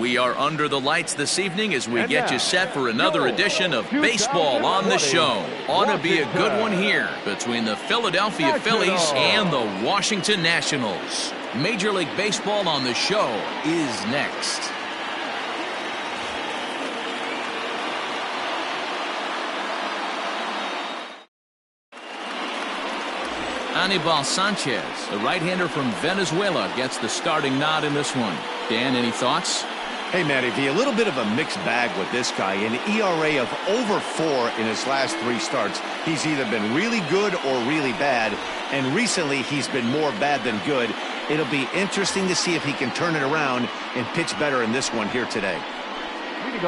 We are under the lights this evening as we get you set for another edition of Baseball on the Show. Ought to be a good one here between the Philadelphia Phillies and the Washington Nationals. Major League Baseball on the Show is next. Anibal Sanchez, the right-hander from Venezuela, gets the starting nod in this one. Dan, any thoughts? Hey, Matty V, a little bit of a mixed bag with this guy. An ERA of over 4 in his last 3 starts. He's either been really good or really bad, and recently he's been more bad than good. It'll be interesting to see if he can turn it around and pitch better in this one here today.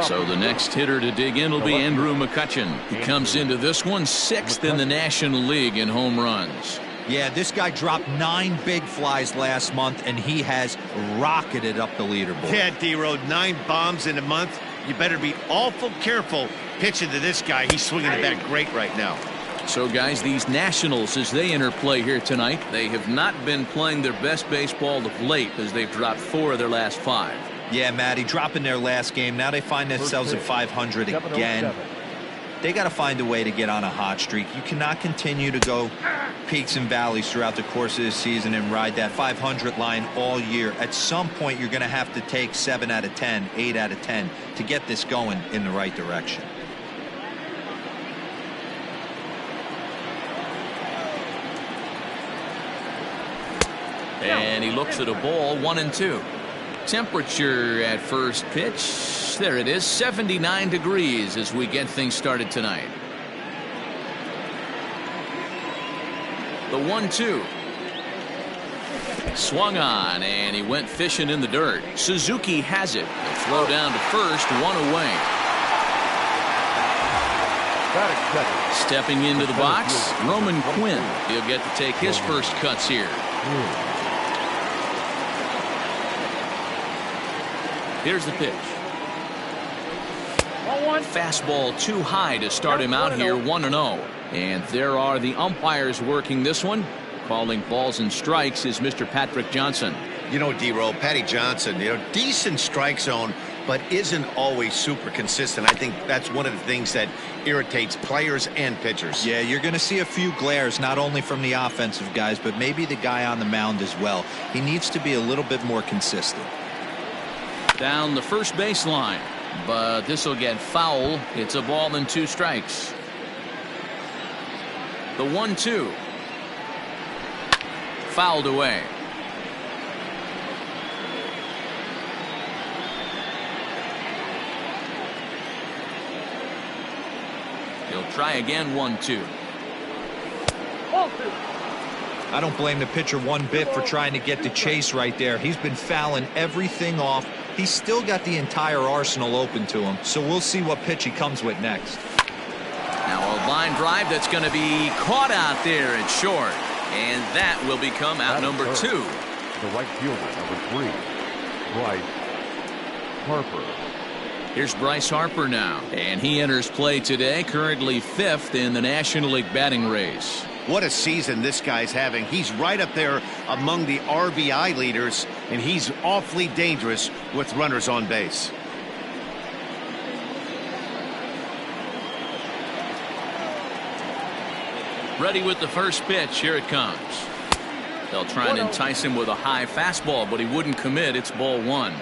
So the next hitter to dig in will be Andrew McCutchen. He comes into this one 6th in the National League in home runs. Yeah, this guy dropped 9 big flies last month, and he has rocketed up the leaderboard. Yeah, D-Road, 9 bombs in a month. You better be awful careful pitching to this guy. He's swinging the bat great right now. So, guys, these Nationals, as they enter play here tonight, they have not been playing their best baseball of late as they've dropped 4 of their last 5. Yeah, Matty, dropping their last game. Now they find themselves at 500 again. They got to find a way to get on a hot streak. You cannot continue to go peaks and valleys throughout the course of this season and ride that 500 line all year. At some point, you're going to have to take 7 out of 10, 8 out of 10 to get this going in the right direction. And he looks at a ball, 1-2. Temperature at first pitch, there it is, 79 degrees as we get things started tonight. The 1-2. Swung on, and he went fishing in the dirt. Suzuki has it. The throw down to first, 1 away. Stepping into the box, Roman Quinn. He'll get to take his first cuts here. Here's the pitch. Fastball too high to start him out here, 1-0. And there are the umpires working this one. Calling balls and strikes is Mr. Patrick Johnson. You know, D-Row, Patty Johnson, decent strike zone, but isn't always super consistent. I think that's one of the things that irritates players and pitchers. Yeah, you're going to see a few glares, not only from the offensive guys, but maybe the guy on the mound as well. He needs to be a little bit more consistent. Down the first baseline, but this will get foul. It's a ball and 2 strikes. The 1-2. Fouled away. He'll try again, 1-2. I don't blame the pitcher one bit for trying to get the chase right there. He's been fouling everything off. He's still got the entire arsenal open to him, so we'll see what pitch he comes with next. Now a line drive that's going to be caught out there at short, and that will become out number 2. The right fielder, number 3, Bryce Harper. Here's Bryce Harper now, and he enters play today, currently 5th in the National League batting race. What a season this guy's having. He's right up there among the RBI leaders, and he's awfully dangerous with runners on base. Ready with the first pitch. Here it comes. They'll try and entice him with a high fastball, but he wouldn't commit. It's ball 1.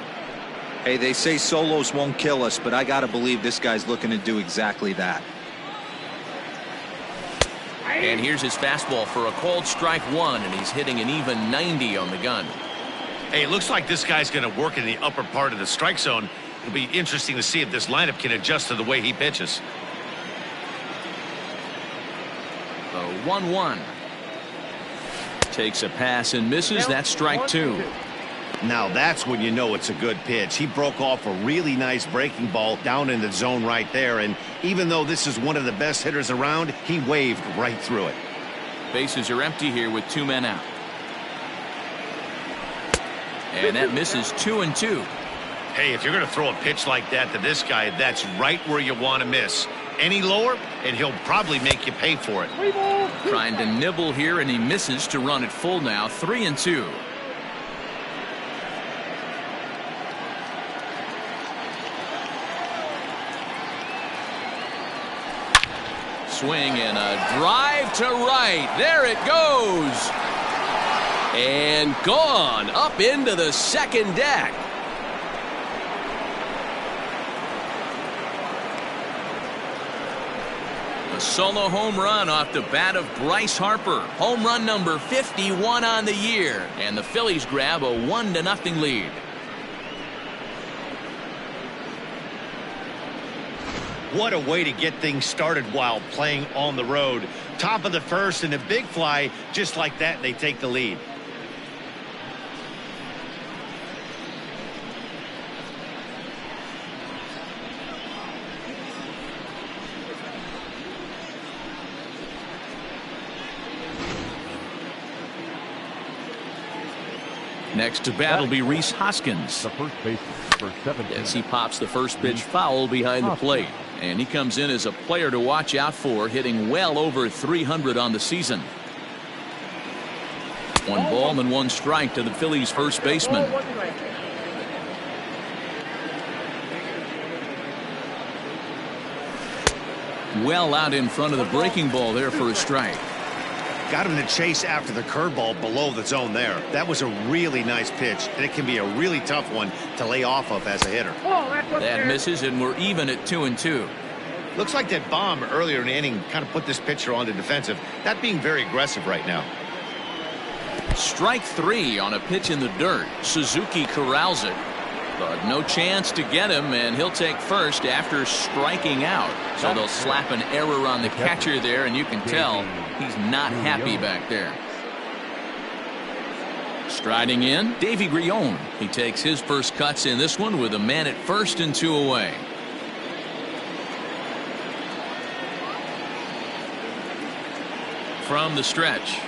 Hey, they say solos won't kill us, but I got to believe this guy's looking to do exactly that. And here's his fastball for a called strike 1, and he's hitting an even 90 on the gun. Hey, it looks like this guy's going to work in the upper part of the strike zone. It'll be interesting to see if this lineup can adjust to the way he pitches. The 1-1. Takes a pass and misses. That's strike 2. Now that's when you know it's a good pitch. He broke off a really nice breaking ball down in the zone right there, and even though this is one of the best hitters around, he waved right through it. Bases are empty here with 2 men out. And that misses 2-2. Hey, if you're going to throw a pitch like that to this guy, that's right where you want to miss. Any lower, and he'll probably make you pay for it. Trying to nibble here, and he misses to run it full now, 3-2. swing and a drive to right. There it goes. And gone up into the second deck. A solo home run off the bat of Bryce Harper. Home run number 51 on the year. And the Phillies grab a 1-0 lead. What a way to get things started while playing on the road. Top of the first and a big fly. Just like that, they take the lead. Next to bat will be Rhys Hoskins. The first baseman, number 17. As he pops the first pitch foul behind the plate. And he comes in as a player to watch out for, hitting well over 300 on the season. 1 ball and 1 strike to the Phillies' first baseman. Well out in front of the breaking ball there for a strike. Got him to chase after the curveball below the zone there. That was a really nice pitch, and it can be a really tough one to lay off of as a hitter. That misses, and we're even at 2-2. Looks like that bomb earlier in the inning kind of put this pitcher on the defensive. Not being very aggressive right now. Strike 3 on a pitch in the dirt. Suzuki corrals it. But no chance to get him, and he'll take first after striking out. So they'll slap an error on the catcher there, and you can tell he's not happy back there. Striding in, Davy Grion. He takes his first cuts in this one with a man at first and 2 away. From the stretch.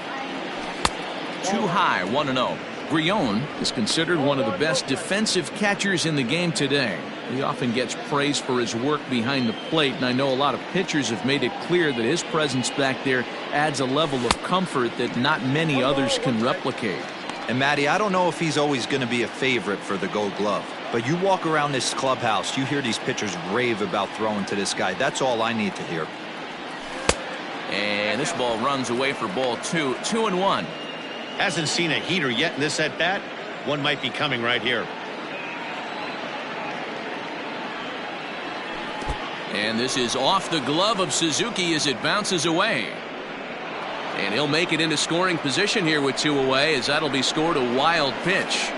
Too high, 1-0. Grion is considered one of the best defensive catchers in the game today. He often gets praise for his work behind the plate, and I know a lot of pitchers have made it clear that his presence back there adds a level of comfort that not many others can replicate. And Matty, I don't know if he's always going to be a favorite for the Gold Glove, but you walk around this clubhouse, you hear these pitchers rave about throwing to this guy. That's all I need to hear. And this ball runs away for ball 2. 2-1. Hasn't seen a heater yet in this at bat. One might be coming right here. And this is off the glove of Suzuki as it bounces away. And he'll make it into scoring position here with 2 away, as that'll be scored a wild pitch.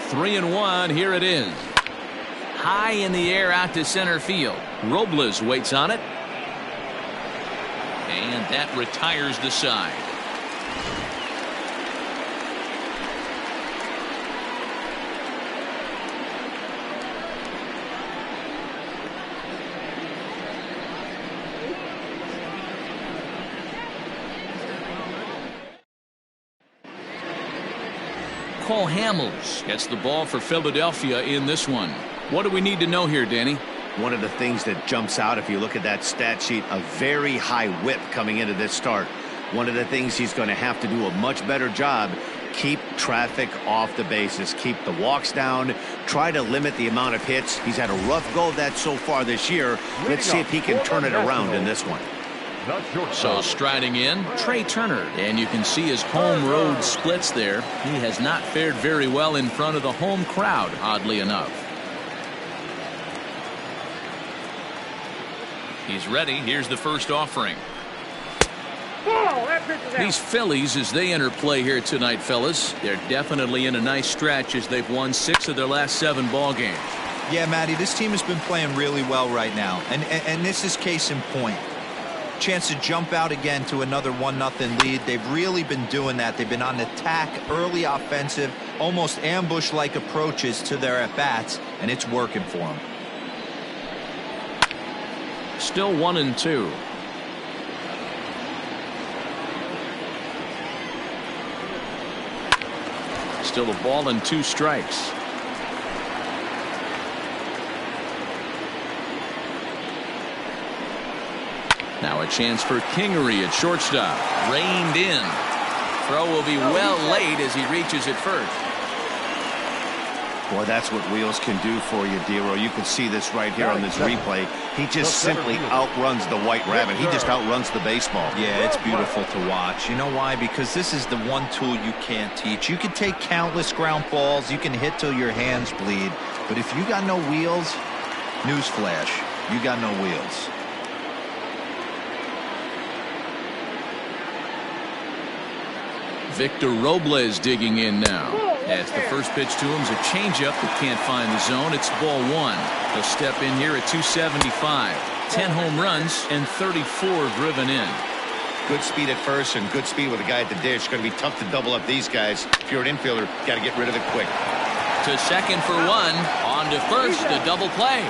Three and 1. Here it is. High in the air out to center field. Robles waits on it. And that retires the side. Cole Hamels gets the ball for Philadelphia in this one. What do we need to know here, Danny? One of the things that jumps out if you look at that stat sheet, a very high whip coming into this start. One of the things he's going to have to do a much better job, keep traffic off the bases, keep the walks down, try to limit the amount of hits. He's had a rough go of that so far this year. Let's see if he can turn it around in this one. So striding in, Trey Turner, and you can see his home road splits there. He has not fared very well in front of the home crowd, oddly enough. He's ready. Here's the first offering. These Phillies, as they enter play here tonight, fellas, they're definitely in a nice stretch as they've won 6 of their last 7 ball games. Yeah, Matty, this team has been playing really well right now, and this is case in point. Chance to jump out again to another 1-0 lead. They've really been doing that. They've been on attack, early offensive, almost ambush-like approaches to their at-bats, and it's working for them. Still 1-2. Still a ball and 2 strikes. Now a chance for Kingery at shortstop. Reined in. Throw will be well late as he reaches it first. Boy, that's what Wheels can do for you, Dero. You can see this right here on this replay. He just simply outruns the white rabbit. He just outruns the baseball. Yeah, it's beautiful to watch. You know why? Because this is the one tool you can't teach. You can take countless ground balls. You can hit till your hands bleed. But if you got no wheels, newsflash, you got no wheels. Victor Robles digging in now. As the first pitch to him is a changeup that can't find the zone. It's ball one. He'll step in here at 275. 10 home runs and 34 driven in. Good speed at first and good speed with a guy at the dish. Going to be tough to double up these guys. If you're an infielder, got to get rid of it quick. To second for one. On to first, a double play.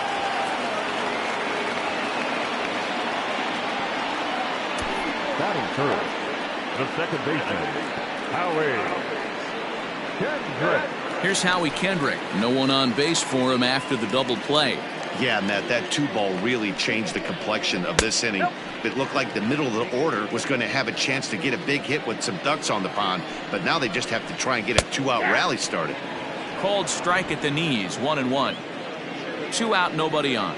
Batting third, the second baseman, Howie Kendrick. Here's Howie Kendrick. No one on base for him after the double play. Yeah, Matt, that 2-ball really changed the complexion of this inning. It looked like the middle of the order was going to have a chance to get a big hit with some ducks on the pond, but now they just have to try and get a 2-out rally started. Called strike at the knees, 1-1. 2 out, nobody on.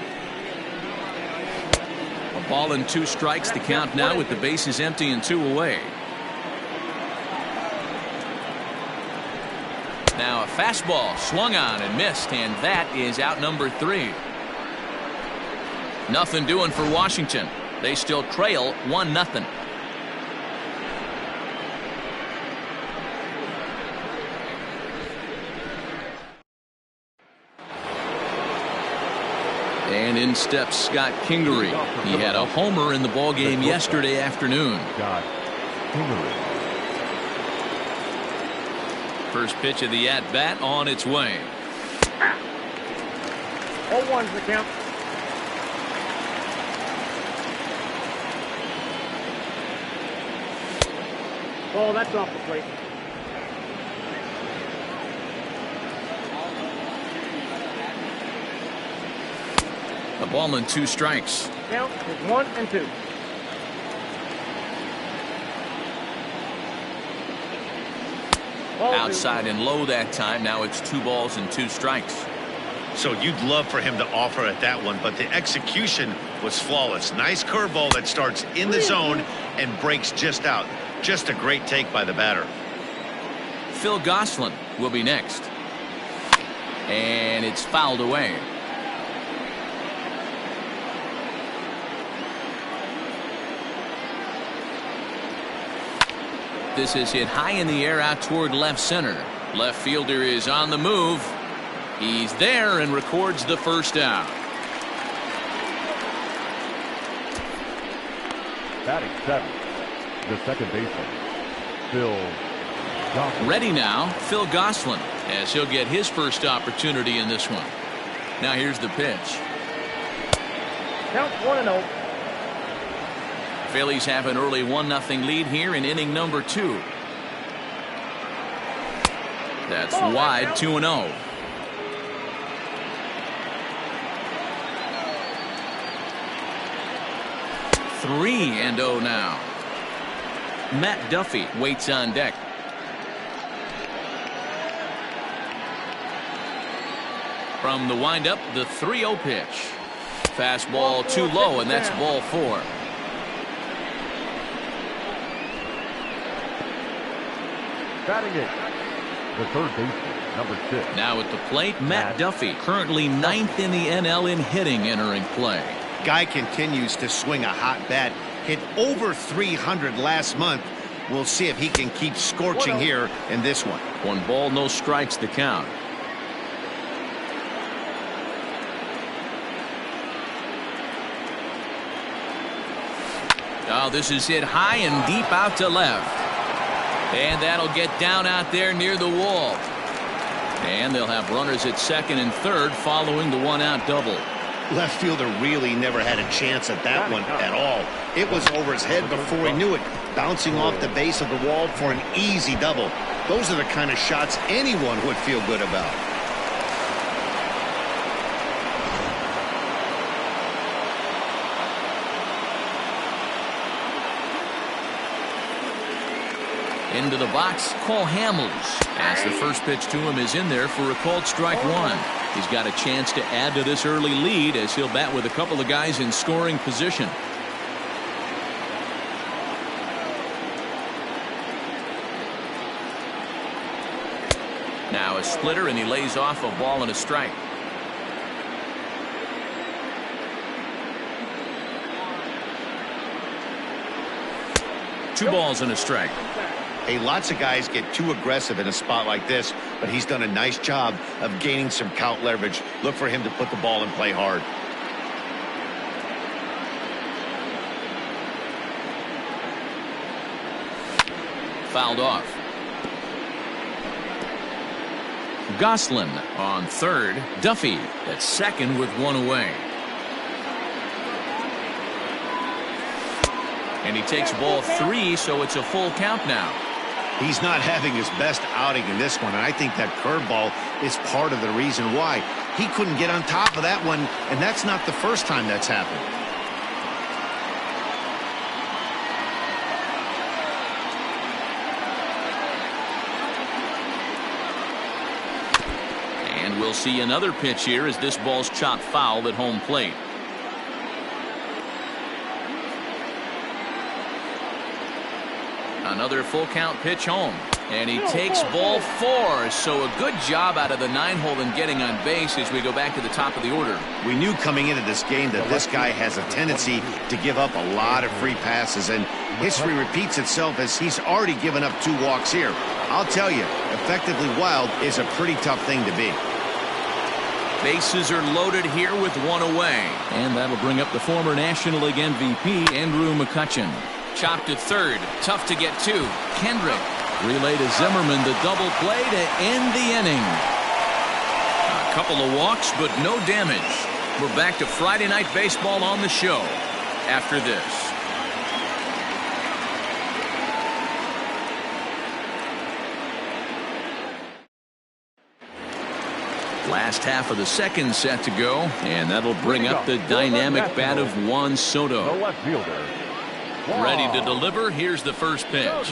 A ball and 2 strikes, the count now with the bases empty and 2 away. Now a fastball swung on and missed, and that is out number 3. Nothing doing for Washington. They still trail 1-0. And in steps Scott Kingery. He had a homer in the ballgame yesterday afternoon. Scott Kingery. First pitch of the at-bat on its way. 0-1's the count. Oh, that's off the plate. A ball and 2 strikes. Count is 1 and 2. Outside and low that time. Now it's 2 balls and 2 strikes. So you'd love for him to offer at that one, but the execution was flawless. Nice curveball that starts in the zone and breaks just out. Just a great take by the batter. Phil Gosselin will be next. And it's fouled away. This is hit high in the air out toward left center. Left fielder is on the move. He's there and records the first out. Batting 7, the second baseman, Phil Gosselin. Ready now, Phil Gosselin, as he'll get his first opportunity in this one. Now here's the pitch. Count 1-0. Phillies have an early 1-0 lead here in inning number 2. That's wide, 2-0. Three and 0 now. Matt Duffy waits on deck. From the windup, the 3-0 pitch. Fastball too low, and that's ball 4. Batting 8, the third baseman, number 6. Now at the plate, Matt Duffy, currently 9th in the NL in hitting entering play. Guy continues to swing a hot bat. Hit over 300 last month. We'll see if he can keep scorching here in this one. 1 ball, no strikes, the count. Oh, this is hit high and deep out to left. And that'll get down out there near the wall. And they'll have runners at second and third following the 1-out double. Left fielder really never had a chance at that one at all. It was over his head before he knew it, bouncing off the base of the wall for an easy double. Those are the kind of shots anyone would feel good about. Into the box, Cole Hamels. As the first pitch to him is in there for a called strike one. He's got a chance to add to this early lead as he'll bat with a couple of guys in scoring position. Now a splitter, and he lays off a ball and a strike. Two balls and a strike. Hey, lots of guys get too aggressive in a spot like this, but he's done a nice job of gaining some count leverage. Look for him to put the ball in play hard. Fouled off. Goslin on third. Duffy at second with one away. And he takes ball three, so it's a full count now. He's not having his best outing in this one, and I think that curveball is part of the reason why. He couldn't get on top of that one, and that's not the first time that's happened. And we'll see another pitch here as this ball's chopped foul at home plate. Another full count pitch home. And he takes ball four. So a good job out of the 9-hole in getting on base as we go back to the top of the order. We knew coming into this game that this guy has a tendency to give up a lot of free passes, and history repeats itself as he's already given up 2 walks here. I'll tell you, effectively wild is a pretty tough thing to be. Bases are loaded here with one away. And that'll bring up the former National League MVP, Andrew McCutchen. Chopped to third. Tough to get to. Kendrick. Relay to Zimmerman. The double play to end the inning. A couple of walks, but no damage. We're back to Friday Night Baseball on the show after this. Last half of the second set to go, and that'll bring up the dynamic bat of Juan Soto. The left fielder. Ready to deliver. Here's the first pitch.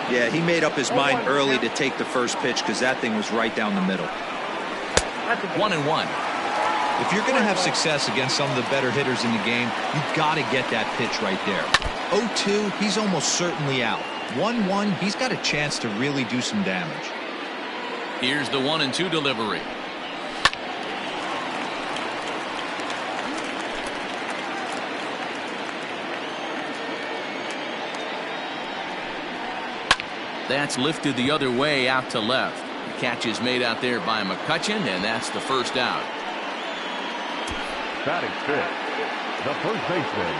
Yeah, he made up his mind early to take the first pitch because that thing was right down the middle. 1-1. If you're going to have success against some of the better hitters in the game, you've got to get that pitch right there. 0-2, he's almost certainly out. 1-1, he's got a chance to really do some damage. Here's the 1-2 delivery. That's lifted the other way out to left. The catch is made out there by McCutchen, and that's the first out. Batting fifth, the first baseman,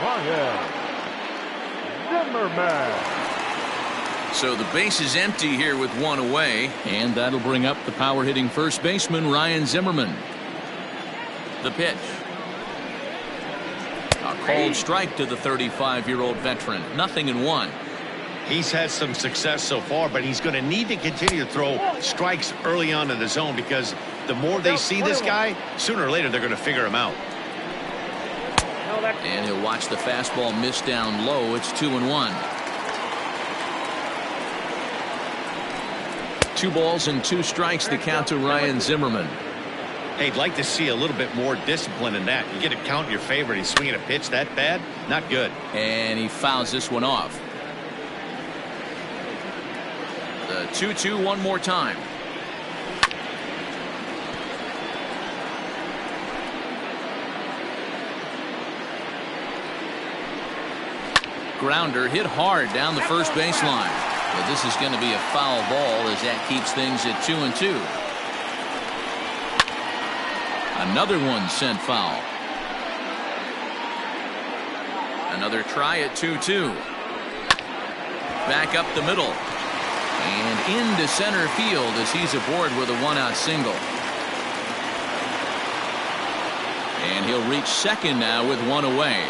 Ryan Zimmerman. So the base is empty here with one away, and that'll bring up the power-hitting first baseman, Ryan Zimmerman. The pitch. A called strike to the 35-year-old veteran. 0-1. He's had some success so far, but he's going to need to continue to throw strikes early on in the zone because the more they see this guy, sooner or later they're going to figure him out. And he'll watch the fastball miss down low. It's 2-1. 2 balls and 2 strikes to count to Ryan Zimmerman. Hey, I'd like to see a little bit more discipline in that. You get a count in your favor. He's swinging a pitch that bad. Not good. And he fouls this one off. The 2-2 one more time. Grounder hit hard down the first baseline. But this is going to be a foul ball as that keeps things at 2-2. Another one sent foul. Another try at 2-2. Back up the middle. And into center field as he's aboard with a 1-out single. And he'll reach second now with 1 away.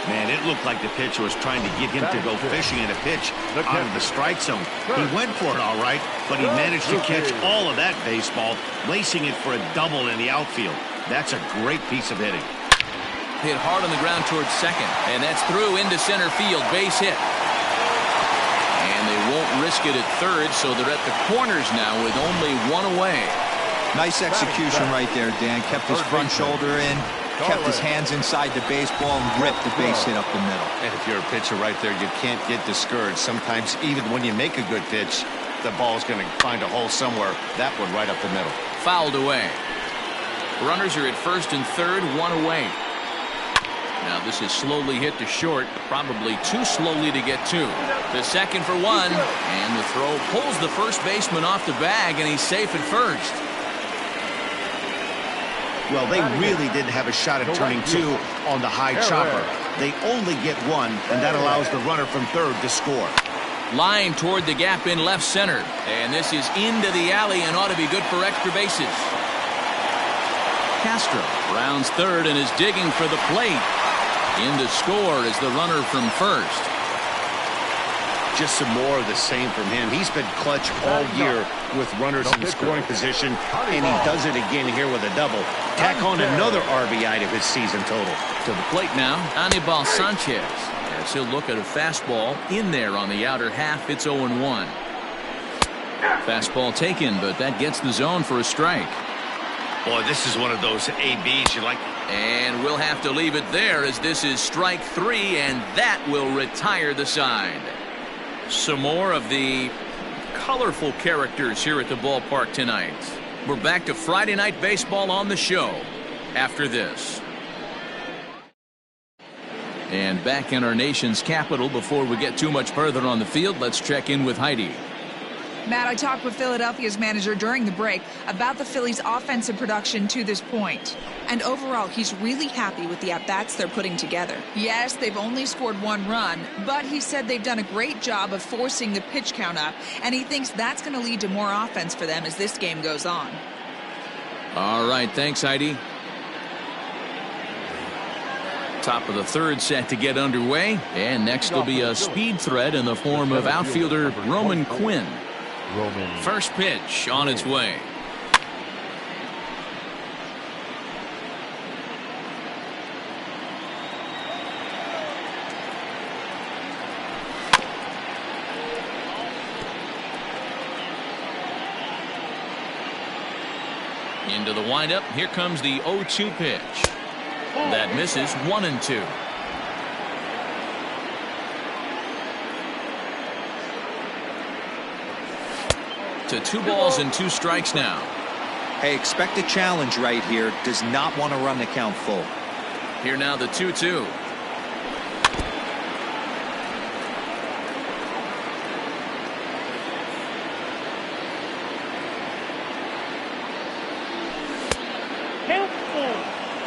Man, it looked like the pitcher was trying to get him to go fishing in a pitch out of the strike zone. He went for it all right, but he managed to catch all of that baseball, lacing it for a double in the outfield. That's a great piece of hitting. hit hard on the ground towards second. And that's through into center field. Base hit. And they won't risk it at third, so they're at the corners now with only one away. Nice execution right there, Dan. Kept his front shoulder in, kept his hands inside the baseball, and ripped the base hit up the middle. And if you're a pitcher right there, you can't get discouraged. Sometimes even when you make a good pitch, the ball's going to find a hole somewhere. That one right up the middle. Fouled away. Runners are at first and third, one away. Now this is slowly hit to short, probably too slowly to get to. The second for one, and the throw pulls the first baseman off the bag, and he's safe at first. Well, they really didn't have a shot at turning two on the high chopper. They only get one, and that allows the runner from third to score. Line toward the gap in left center, and this is into the alley and ought to be good for extra bases. Castro rounds third and is digging for the plate. In to score is the runner from first. Just some more of the same from him. He's been clutch all year with runners in scoring position, and he does it again here with a double. Tack on another RBI to his season total. To the plate now, Anibal Sanchez. As he'll look at a fastball in there on the outer half. It's 0-1. Fastball taken, but that gets the zone for a strike. Boy, this is one of those ABs you like. And we'll have to leave it there as this is strike three, and that will retire the side. Some more of the colorful characters here at the ballpark tonight. We're back to Friday Night Baseball on the show after this. And back in our nation's capital, before we get too much further on the field, let's check in with Heidi. Matt, I talked with Philadelphia's manager during the break about the Phillies' offensive production to this point. And overall, he's really happy with the at-bats they're putting together. Yes, they've only scored one run, but he said they've done a great job of forcing the pitch count up, and he thinks that's going to lead to more offense for them as this game goes on. All right, thanks, Heidi. Top of the third set to get underway, and next will be a speed threat in the form of outfielder Roman Quinn. First pitch on its way. Into the windup. Here comes the 0-2 pitch. That misses. 1-2. To 2 balls and 2 strikes now. Hey, expect a challenge right here. Does not want to run the count full. Here now the 2-2.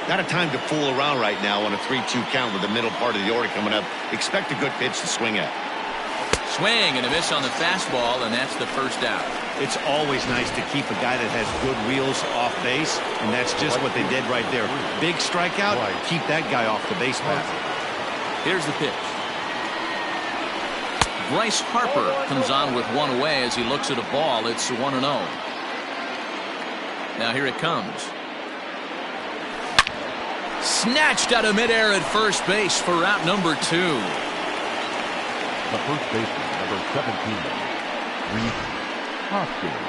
Not a time to fool around right now on a 3-2 count with the middle part of the order coming up. Expect a good pitch to swing at. Swing and a miss on the fastball, and that's the first out. It's always nice to keep a guy that has good wheels off base, and that's just what they did right there. Big strikeout, keep that guy off the base path. Here's the pitch. Bryce Harper comes on with one away as he looks at a ball. It's 1-0. Now here it comes. Snatched out of midair at first base for out number 2. The first baseman, number 17, Reese Hoskins.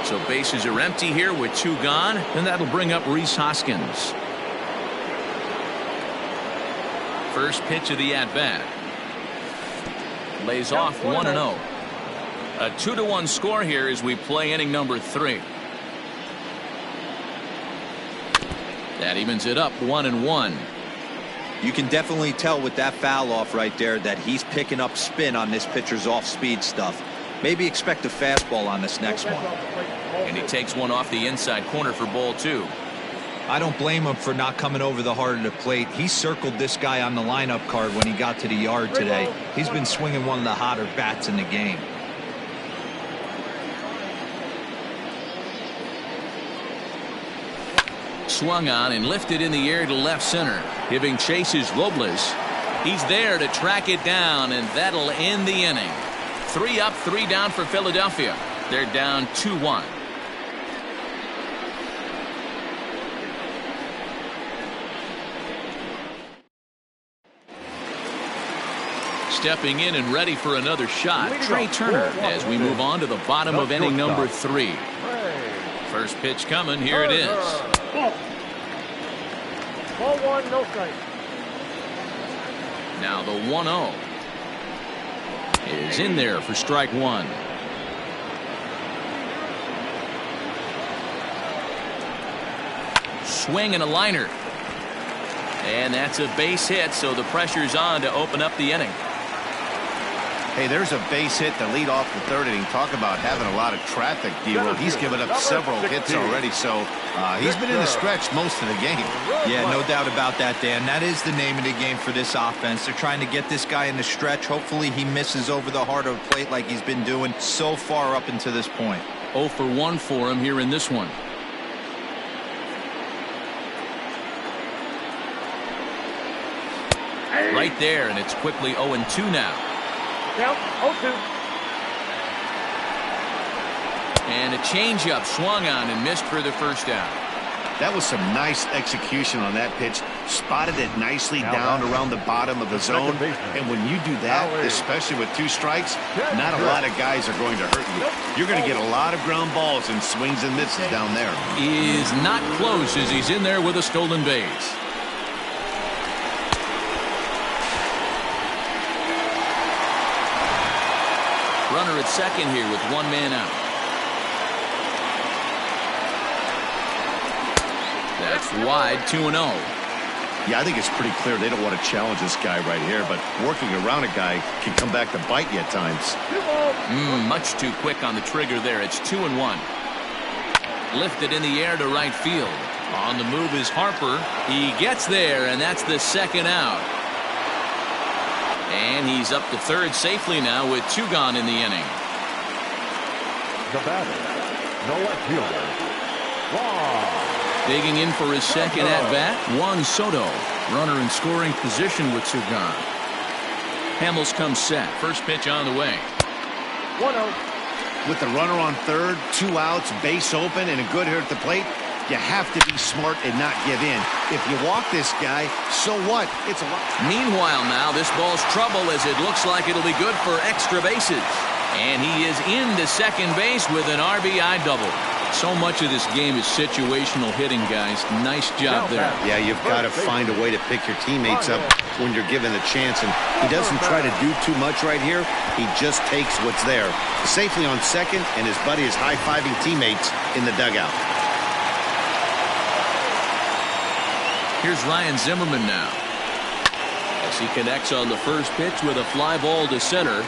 So bases are empty here with 2 gone, and that'll bring up Reese Hoskins. First pitch of the at-bat. Lays off 1-0. A 2-1 score here as we play inning number 3. That evens it up 1-1. You can definitely tell with that foul off right there that he's picking up spin on this pitcher's off-speed stuff. Maybe expect a fastball on this next one. And he takes one off the inside corner for ball 2. I don't blame him for not coming over the heart of the plate. He circled this guy on the lineup card when he got to the yard today. He's been swinging one of the hotter bats in the game. Swung on and lifted in the air to left center. Giving chase is Robles. He's there to track it down, and that'll end the inning. 3 up, 3 down for Philadelphia. They're down 2-1. Stepping in and ready for another shot, Trey Turner, as we move on to the bottom of inning number 3. First pitch coming. Here it is. Ball 1, no strike. Now the 1-0 is in there for strike 1. Swing and a liner. And that's a base hit, so the pressure's on to open up the inning. Hey, there's a base hit to lead off the 3rd inning. Talk about having a lot of traffic, D-Roll. He's given up several hits already, so he's been in the stretch most of the game. Yeah, no doubt about that, Dan. That is the name of the game for this offense. They're trying to get this guy in the stretch. Hopefully he misses over the heart of the plate like he's been doing so far up until this point. 0 for 1 for him here in this one. Right there, and it's quickly 0-2 now. Count 0-2. And a changeup swung on and missed for the first out. That was some nice execution on that pitch. Spotted it nicely down around the bottom of the zone. And when you do that, especially with 2 strikes, not a lot of guys are going to hurt you. You're going to get a lot of ground balls and swings and misses down there. Is not close as he's in there with a stolen base. Runner at second here with 1 man out. That's wide, 2-0. Yeah, I think it's pretty clear they don't want to challenge this guy right here, but working around a guy can come back to bite you at times. Much too quick on the trigger there. It's 2-1. Lifted in the air to right field. On the move is Harper. He gets there, and that's the 2nd out. And he's up to 3rd safely now with 2 gone in the inning. The batter, no left fielder, Juan. Digging in for his 2nd at-bat, Juan Soto. Runner in scoring position with 2 gone. Hamels comes set. First pitch on the way. 1-0. With the runner on 3rd, 2 outs, base open, and a good hitter at the plate, you have to be smart and not give in. If you walk this guy, so what? It's a lot. Meanwhile now, this ball's trouble as it looks like it'll be good for extra bases. And he is into second base with an RBI double. So much of this game is situational hitting, guys. Nice job there. Yeah, you've got to find a way to pick your teammates up when you're given the chance. And he doesn't try to do too much right here. He just takes what's there. Safely on second, and his buddy is high-fiving teammates in the dugout. Here's Ryan Zimmerman now, as he connects on the first pitch with a fly ball to center.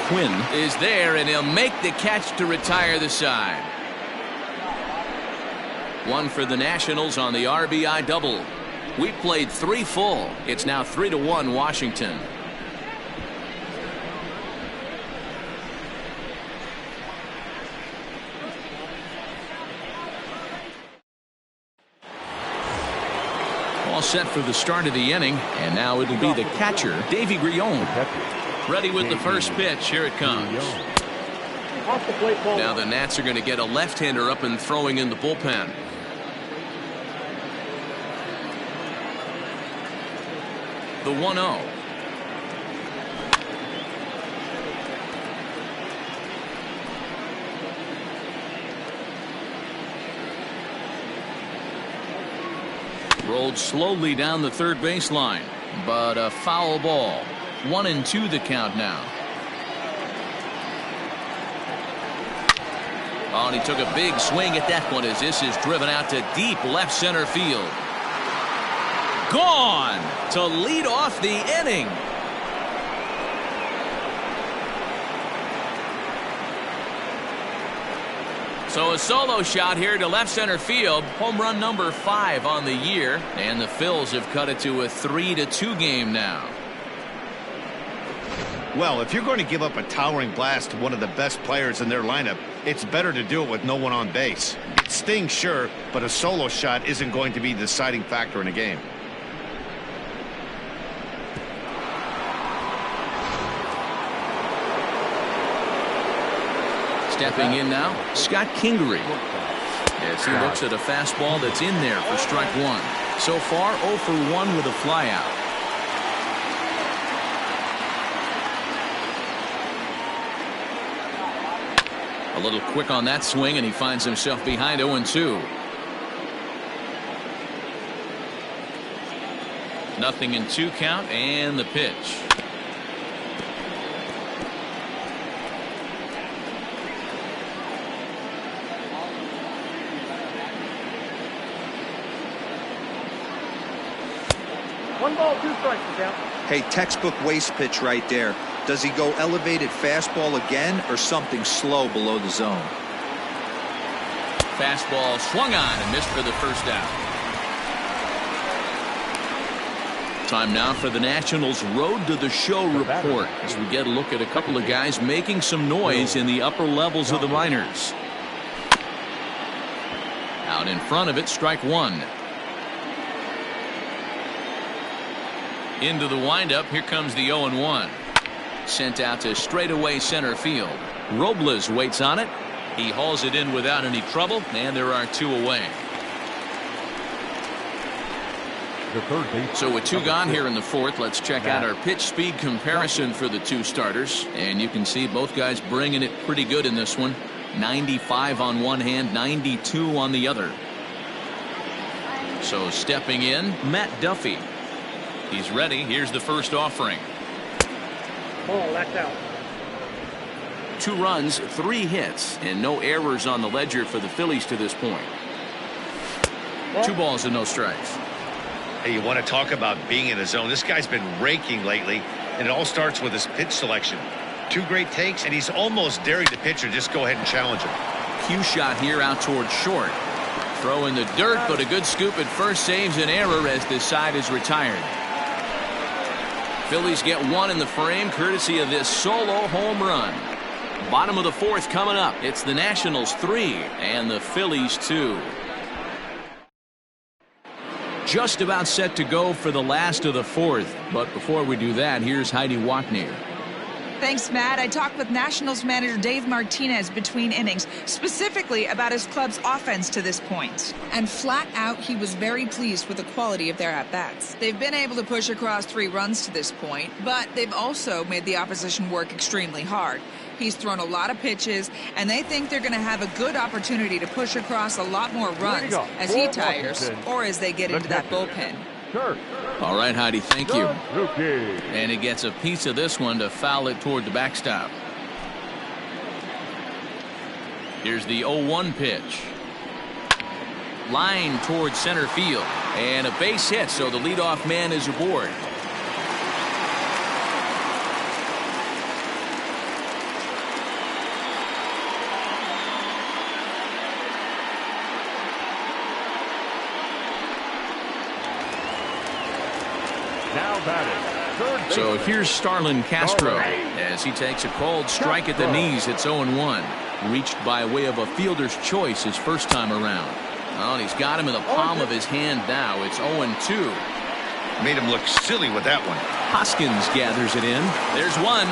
Quinn is there, and he'll make the catch to retire the side. 1 for the Nationals on the RBI double. We played 3 full. It's now 3-1 Washington. All set for the start of the inning, and now it'll be the catcher, Davy Grion. Ready with the first pitch. Here it comes. Off the plate, ball. Now the Nats are going to get a left-hander up and throwing in the bullpen. The 1-0. Rolled slowly down the third baseline, but a foul ball. 1-2 the count now. Oh, and he took a big swing at that one as this is driven out to deep left center field. Gone to lead off the inning. So a solo shot here to left center field. Home run number 5 on the year. And the Phils have cut it to a 3-2 game now. Well, if you're going to give up a towering blast to one of the best players in their lineup, it's better to do it with no one on base. It stings, sure, but a solo shot isn't going to be the deciding factor in a game. Stepping in now, Scott Kingery. As he looks at a fastball that's in there for strike one. So far, 0 for 1 with a flyout. A little quick on that swing, and he finds himself behind 0-2. Nothing in 2 count, and the pitch. One ball, 2 strikes, count. Hey, textbook waste pitch right there. Does he go elevated fastball again or something slow below the zone? Fastball swung on and missed for the first out. Time now for the Nationals' Road to the Show report as we get a look at a couple of guys making some noise in the upper levels of the minors. Out in front of it, strike one. Into the windup, here comes the 0-1. Sent out to straightaway center field. Robles waits on it. He hauls it in without any trouble, and there are 2 away. So with 2 gone here in the 4th, let's check out our pitch speed comparison for the 2 starters. And you can see both guys bringing it pretty good in this one. 95 on one hand, 92 on the other. So stepping in, Matt Duffy. He's ready. Here's the first offering. Ball, that's out. 2 runs, 3 hits, and no errors on the ledger for the Phillies to this point. 2 balls and no strikes. Hey, you want to talk about being in the zone? This guy's been raking lately, and it all starts with his pitch selection. 2 great takes, and he's almost daring the pitcher just go ahead and challenge him. Cue shot here out towards short. Throw in the dirt, but a good scoop at first saves an error as this side is retired. Phillies get 1 in the frame courtesy of this solo home run. Bottom of the 4th coming up. It's the Nationals 3 and the Phillies 2. Just about set to go for the last of the 4th. But before we do that, here's Heidi Wachner. Thanks, Matt. I talked with Nationals manager Dave Martinez between innings, specifically about his club's offense to this point. And flat out, he was very pleased with the quality of their at-bats. They've been able to push across 3 runs to this point, but they've also made the opposition work extremely hard. He's thrown a lot of pitches, and they think they're going to have a good opportunity to push across a lot more runs as he tires or as they get into that bullpen. All right, Heidi, thank you. And he gets a piece of this one to foul it toward the backstop. Here's the 0-1 pitch. Line towards center field. And a base hit, so the leadoff man is aboard. So here's Starlin Castro as he takes a called strike at the knees. It's 0-1. Reached by way of a fielder's choice his first time around. Well, he's got him in the palm of his hand now. It's 0-2. Made him look silly with that one. Hoskins gathers it in. There's one.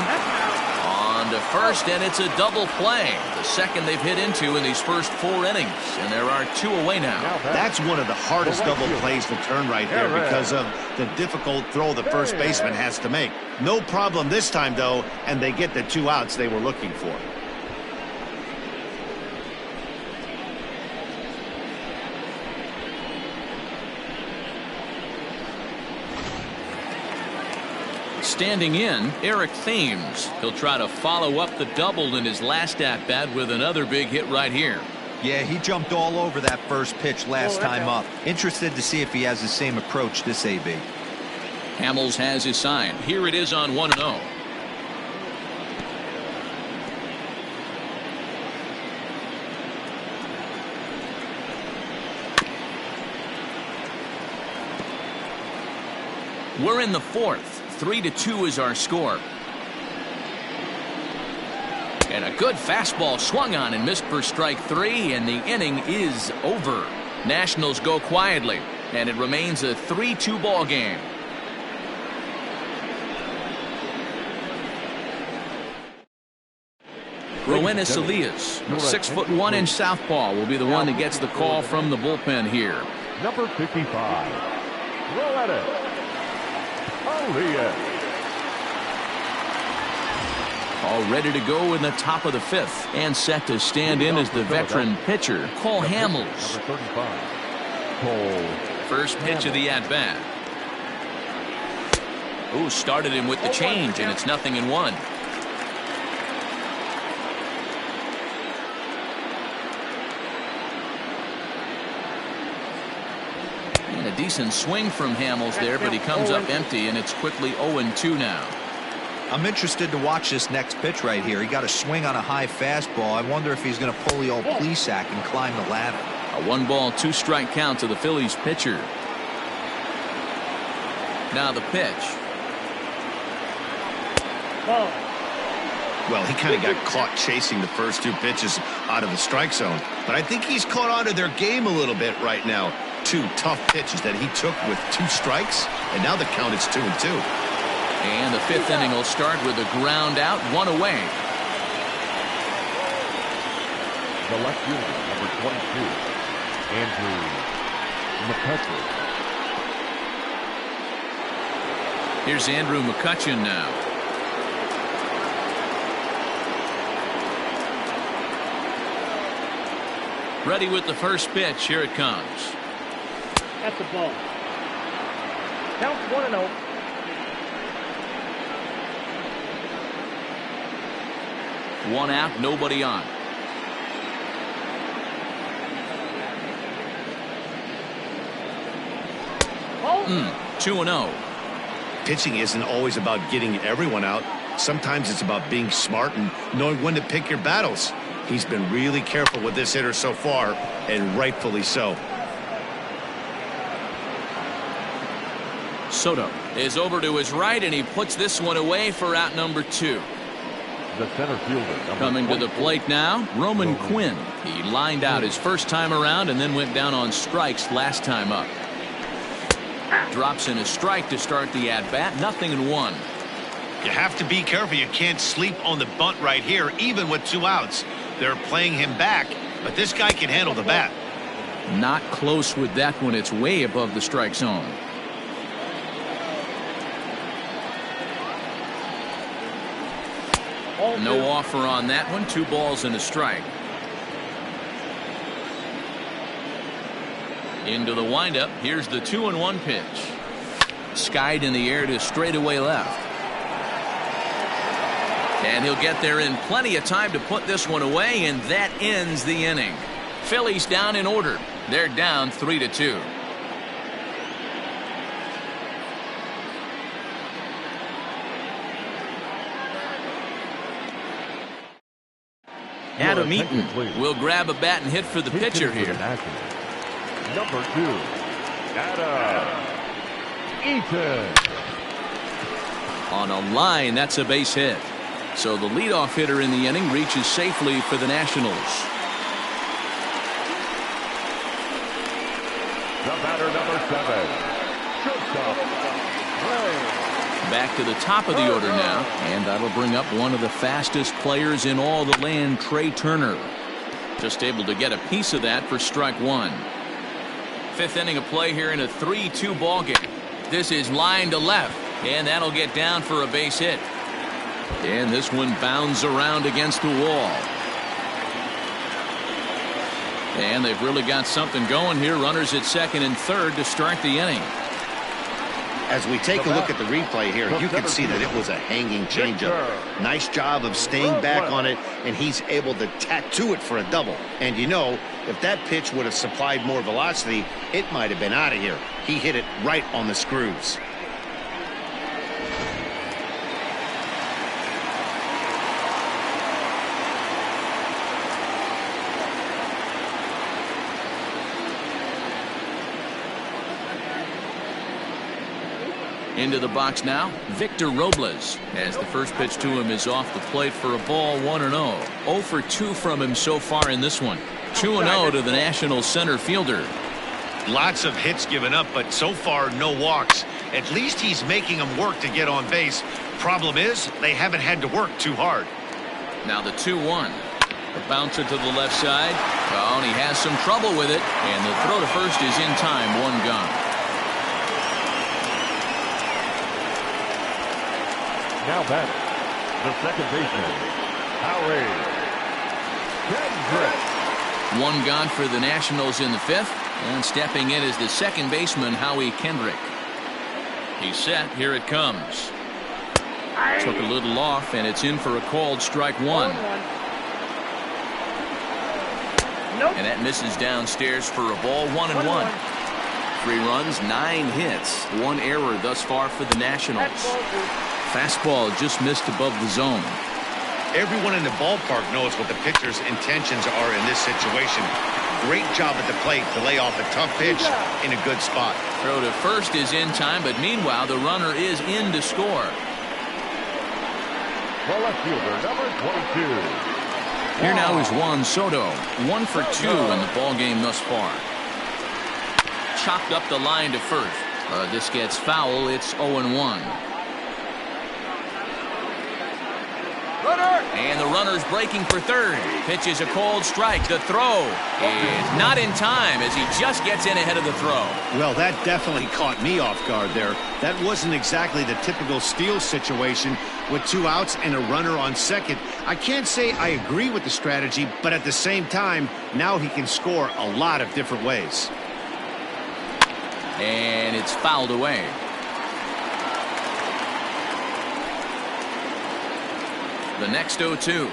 On to first, and it's a double play. The second they've hit into in these first 4 innings. And there are 2 away now. That's one of the hardest double plays to turn right there because of the difficult throw the first baseman has to make. No problem this time, though, and they get the 2 outs they were looking for. Standing in, Eric Thames. He'll try to follow up the double in his last at-bat with another big hit right here. Yeah, he jumped all over that first pitch last time up. Interested to see if he has the same approach this AB. Hamels has his sign. Here it is on 1-0. We're in the 4th. 3-2 is our score. And a good fastball swung on and missed for strike 3, and the inning is over. Nationals go quietly, and it remains a 3-2 ball game. Roenis Elias, 6'1" southpaw, will be the one that gets the call from the bullpen here. Number 55, Roenis Elias. All ready to go in the top of the fifth, and set to stand in as the veteran pitcher, Cole Hamels. Number 35, Cole. First pitch of the at-bat. Ooh, started him with the change, and it's 0-1. And a decent swing from Hamels there, but he comes up empty, and it's quickly 0-2 now. I'm interested to watch this next pitch right here. He got a swing on a high fastball. I wonder if he's going to pull the old Plesac and climb the ladder. A 1-ball, 2-strike count to the Phillies pitcher. Now the pitch. Well, he kind of got caught chasing the first two pitches out of the strike zone. But I think he's caught on to their game a little bit right now. Two tough pitches that he took with 2 strikes, and now the count is 2-2. And the fifth inning will start with a ground out, 1 away. The left fielder, number 22, Andrew McCutcheon. Here's Andrew McCutcheon now. Ready with the first pitch. Here it comes. That's a ball. Counts 1-0. One out, nobody on. Oh. 2-0. Pitching isn't always about getting everyone out. Sometimes it's about being smart and knowing when to pick your battles. He's been really careful with this hitter so far, and rightfully so. Soto is over to his right, and he puts this one away for out number 2. The center fielder, Coming to the plate now, Roman Quinn. He lined out his first time around and then went down on strikes last time up. Drops in a strike to start the at-bat, 0-1. You have to be careful. You can't sleep on the bunt right here, even with 2 outs. They're playing him back, but this guy can handle the bat. Not close with that one. It's way above the strike zone. No offer on that one. 2 balls and a strike. Into the windup. Here's the 2-1 pitch. Skied in the air to straightaway left. And he'll get there in plenty of time to put this one away, and that ends the inning. Phillies down in order. They're down 3-2. Adam Eaton will grab a bat and hit for the pitcher here. Number 2, Adam Eaton. On a line, that's a base hit. So the leadoff hitter in the inning reaches safely for the Nationals. The batter, number 7, shortstop. Back to the top of the order now, and that'll bring up one of the fastest players in all the land, Trey Turner. Just able to get a piece of that for strike 1. Fifth inning of play here in a 3-2 ball game. This is line to left, and that'll get down for a base hit. And this one bounds around against the wall. And they've really got something going here. Runners at second and third to start the inning. As we take a look at the replay here, you can see that it was a hanging changeup. Nice job of staying back on it, and he's able to tattoo it for a double. And you know, if that pitch would have supplied more velocity, it might have been out of here. He hit it right on the screws. Into the box now, Victor Robles, as the first pitch to him is off the plate for a ball, 1-0. 0 for 2 from him so far in this one. 2-0 to the National center fielder. Lots of hits given up, but so far no walks. At least he's making them work to get on base. Problem is, they haven't had to work too hard. Now the 2-1. A bouncer to the left side. Oh, and he has some trouble with it. And the throw to first is in time. One gone. Now batting, the second baseman, Howie Kendrick. One gone for the Nationals in the fifth. And stepping in is the second baseman, Howie Kendrick. He's set. Here it comes. Took a little off, and it's in for a called strike one. Nope. And that misses downstairs for a ball. 1-1. 3 runs, 9 hits, 1 error thus far for the Nationals. Fastball just missed above the zone. Everyone in the ballpark knows what the pitcher's intentions are in this situation. Great job at the plate to lay off a tough pitch in a good spot. Throw to first is in time, but meanwhile the runner is in to score. The left fielder, number 22. Here now is Juan Soto. 1 for 2 in the ball game thus far. Chopped up the line to first. This gets foul. It's 0-1. And the runner's breaking for third. Pitch is a cold strike. The throw is not in time as he just gets in ahead of the throw. Well, that definitely caught me off guard there. That wasn't exactly the typical steal situation with 2 outs and a runner on second. I can't say I agree with the strategy, but at the same time, now he can score a lot of different ways. And it's fouled away. The next 0-2.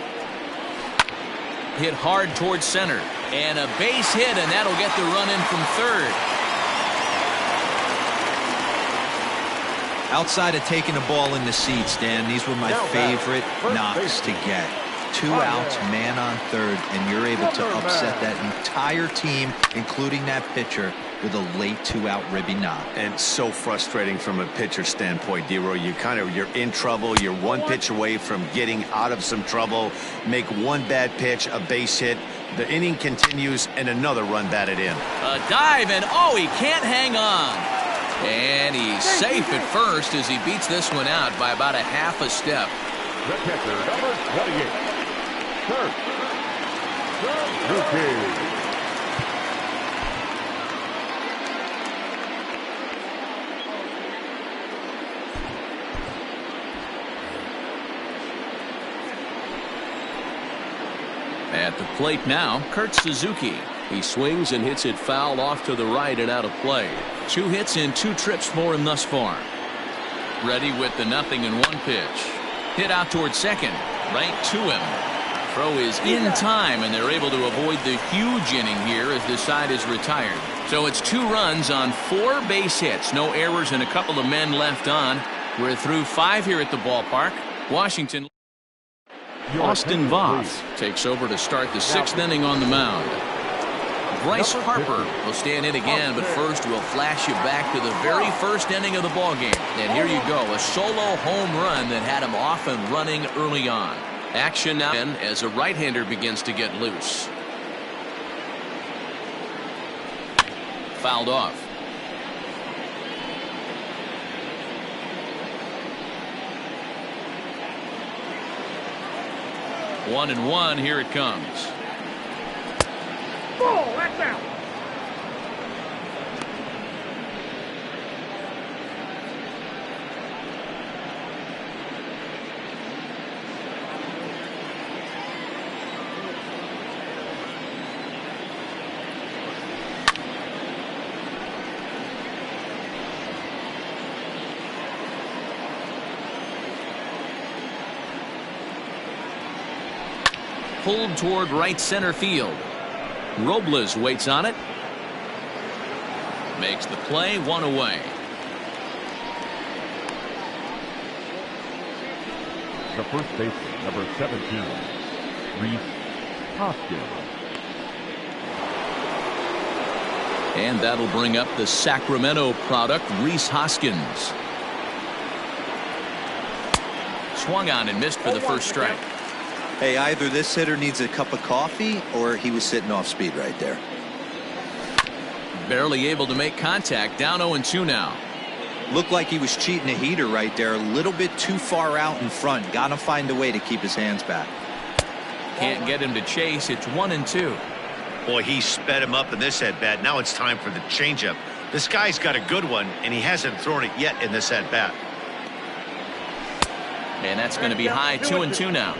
Hit hard towards center. And a base hit, and that'll get the run in from third. Outside of taking the ball in the seats, Dan, these were my favorite knocks to get. 2 outs, man on third, and you're able to upset that entire team, including that pitcher, with a late 2-out ribby knock. And so frustrating from a pitcher standpoint, D-Roy. You're in trouble. You're 1 pitch away from getting out of some trouble. Make 1 bad pitch, a base hit. The inning continues, and another run batted in. A dive, and oh, he can't hang on. And he's safe at first as he beats this one out by about a half a step. The catcher, number 28. Third. At the plate now, Kurt Suzuki. He swings and hits it foul off to the right and out of play. 2 hits in 2 trips for him thus far. Ready with the 0-1 pitch. Hit out towards second. Right to him. Throw is in time, and they're able to avoid the huge inning here as this side is retired. So it's 2 runs on 4 base hits. No errors and a couple of men left on. We're through 5 here at the ballpark. Washington. Austin Voth takes over to start the 6th inning on the mound. Bryce Harper will stand in again, but first we'll flash you back to the very first inning of the ballgame. And here you go, a solo home run that had him off and running early on. Action now as a right-hander begins to get loose. Fouled off. One and one, here it comes. Ball, that's out. Pulled toward right center field. Robles waits on it. Makes the play, 1 away. The first baseman, number 17, Rhys Hoskins. And that'll bring up the Sacramento product, Rhys Hoskins. Swung on and missed for the first strike. Hey, either this hitter needs a cup of coffee or he was sitting off speed right there. Barely able to make contact. Down 0-2 now. Looked like he was cheating a heater right there. A little bit too far out in front. Got to find a way to keep his hands back. can't get him to chase. It's 1-2. Boy, he sped him up in this at-bat. Now it's time for the changeup. This guy's got a good one, and he hasn't thrown it yet in this at-bat. And that's going to be high, 2-2 now.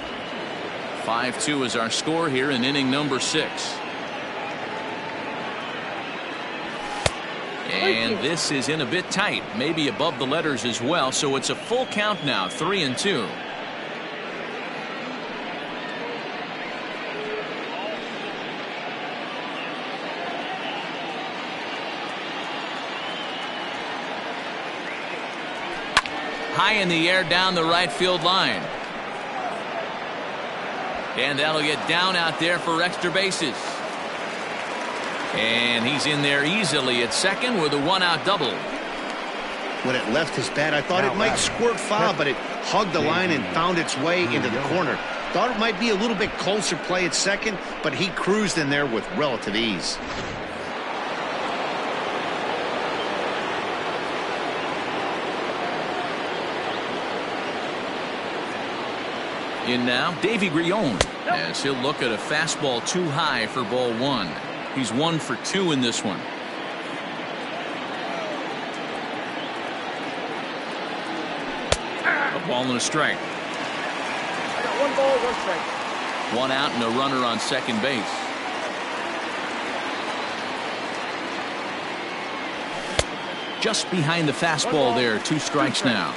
5-2 is our score here in inning number 6. And this is in a bit tight, maybe above the letters as well, so it's a full count now, 3-2. High in the air down the right field line. And that'll get down out there for extra bases. And he's in there easily at second with a 1-out double. When it left his bat, I thought it might squirt foul, but it hugged the line and found its way into the corner. Thought it might be a little bit closer play at second, but he cruised in there with relative ease. In now, Davy Grion, as he'll look at a fastball too high for ball 1. He's 1 for 2 in this one. A ball and a strike. I got 1 ball, 1 strike. 1 out and a runner on second base. Just behind the fastball there, 2 strikes now.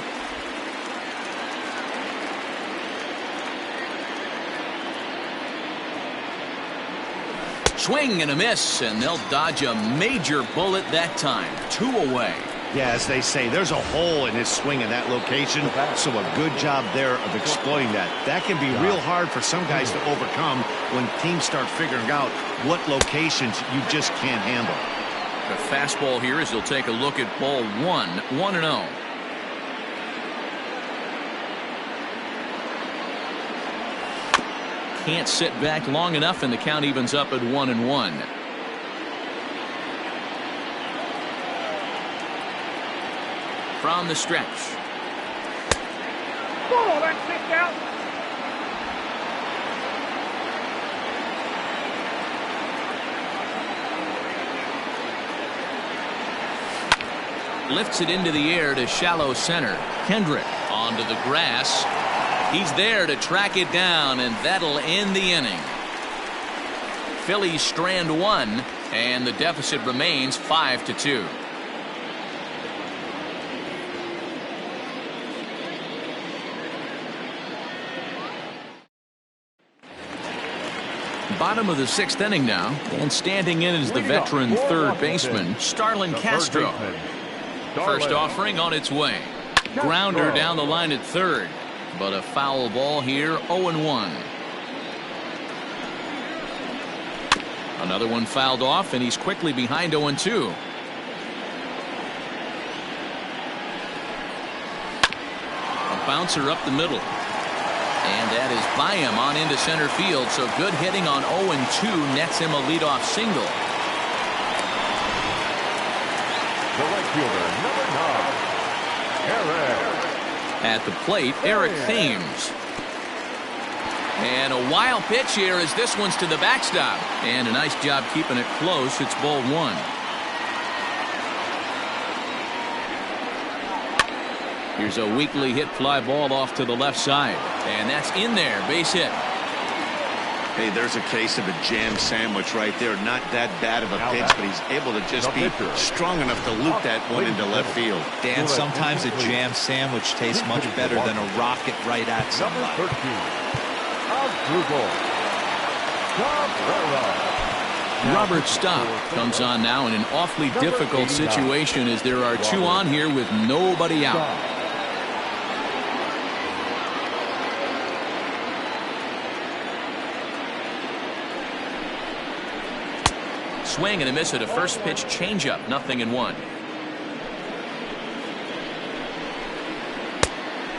Swing and a miss, and they'll dodge a major bullet that time. 2 away. Yeah, as they say, there's a hole in his swing in that location, so a good job there of exploiting that. That can be real hard for some guys to overcome when teams start figuring out what locations you just can't handle. The fastball here as he'll take a look at ball 1, 1-0. Can't sit back long enough, and the count evens up at 1-1. From the stretch. Ball, that's kicked out. Lifts it into the air to shallow center. Kendrick onto the grass. He's there to track it down, and that'll end the inning. Phillies strand 1, and the deficit remains 5-2. Bottom of the 6th inning now, and standing in is the veteran third baseman, Starlin Castro. First offering on its way. Grounder down the line at third. But a foul ball here, 0-1. Another one fouled off, and he's quickly behind 0-2. A bouncer up the middle. And that is by him on into center field, so good hitting on 0-2 nets him a leadoff single. The right fielder, number 9, Eric. At the plate, Eric Thames. And a wild pitch here as this one's to the backstop. And a nice job keeping it close. It's ball 1. Here's a weakly hit fly ball off to the left side. And that's in there. Base hit. Hey, there's a case of a jam sandwich right there. Not that bad of a pitch, but he's able to just be strong enough to loop that one into left field. Dan, sometimes a jam sandwich tastes much better than a rocket right at somebody. Robert Stopp comes on now in an awfully difficult situation as there are 2 on here with nobody out. Swing and a miss at a first pitch changeup, 0-1.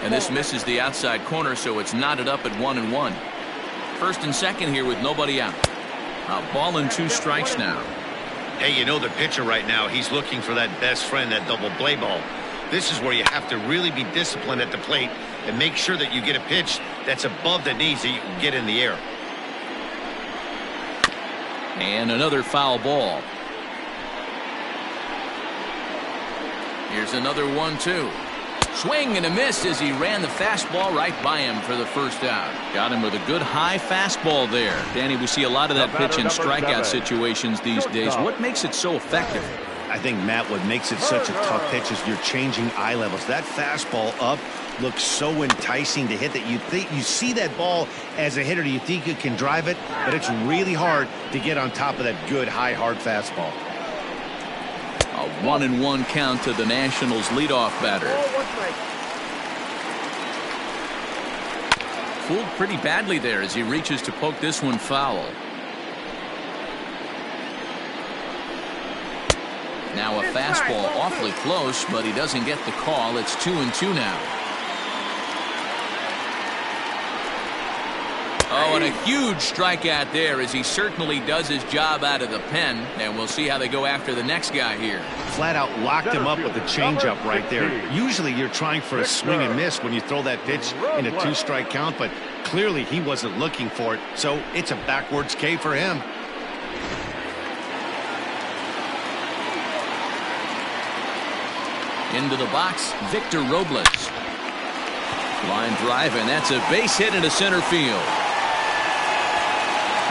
And this misses the outside corner, so it's knotted up at 1-1. First and second here with nobody out. A ball and 2 strikes now. Hey, you know the pitcher right now, he's looking for that best friend, that double play ball. This is where you have to really be disciplined at the plate and make sure that you get a pitch that's above the knees that you can get in the air. And another foul ball. Here's another 1-2. Swing and a miss as he ran the fastball right by him for the first out. Got him with a good high fastball there. Danny, we see a lot of that pitch in strikeout situations these days. What makes it so effective? I think, Matt, what makes it such a tough pitch is you're changing eye levels. That fastball up looks so enticing to hit that you see that ball as a hitter, you think you can drive it, but it's really hard to get on top of that good high hard fastball. A 1-1 count to the Nationals leadoff batter. Fooled pretty badly there as he reaches to poke this one foul. Now a fastball awfully close, but he doesn't get the call. It's 2-2 now. Oh, and a huge strikeout there as he certainly does his job out of the pen. And we'll see how they go after the next guy here. Flat out locked him up with a changeup right there. Usually you're trying for a swing and miss when you throw that pitch in a 2-strike count, but clearly he wasn't looking for it. So it's a backwards K for him. Into the box, Victor Robles. Line drive, and that's a base hit into center field.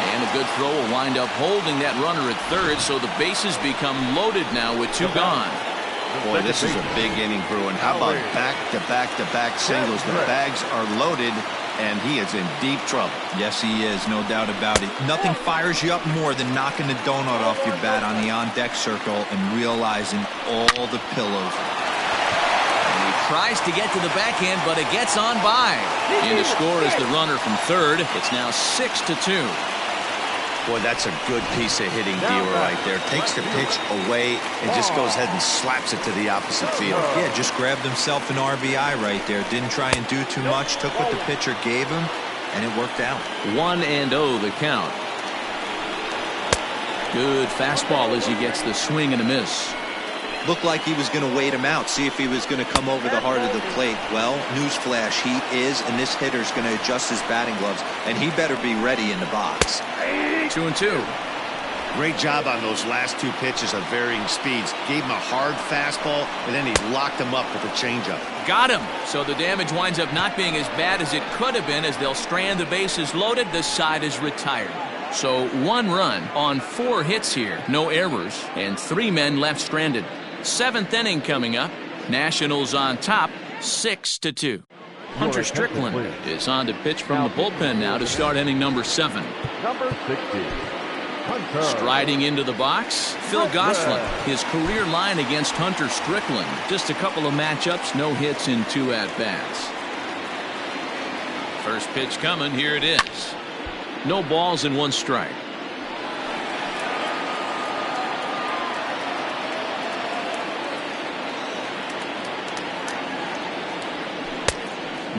And a good throw will wind up holding that runner at third, so the bases become loaded now with 2 gone. Boy, this is a big inning, Bruin. How about back-to-back-to-back singles? The bags are loaded, and he is in deep trouble. Yes, he is, no doubt about it. Nothing fires you up more than knocking the donut off your bat on the on-deck circle and realizing all the pillows. Tries to get to the backhand, but it gets on by. In to score is the runner from third. It's now 6-2. Boy, that's a good piece of hitting, Dealer, right there. Takes the pitch away and just goes ahead and slaps it to the opposite field. Yeah, just grabbed himself an RBI right there. Didn't try and do too much. Took what the pitcher gave him, and it worked out. 1-0 the count. Good fastball as he gets the swing and a miss. Looked like he was going to wait him out, see if he was going to come over the heart of the plate. Well, newsflash, he is, and this hitter's going to adjust his batting gloves, and he better be ready in the box. 2-2. Great job on those last 2 pitches of varying speeds. Gave him a hard fastball, and then he locked him up with a changeup. Got him. So the damage winds up not being as bad as it could have been as they'll strand the bases loaded. This side is retired. So 1 run on 4 hits here. No errors, and 3 men left stranded. 7th inning coming up. Nationals on top, 6-2. Hunter Strickland is on to pitch from the bullpen now to start inning number 7. Number 60. Striding into the box, Phil Gosselin. His career line against Hunter Strickland. Just a couple of matchups, no hits in 2 at-bats. First pitch coming, here it is. No balls and 1 strike.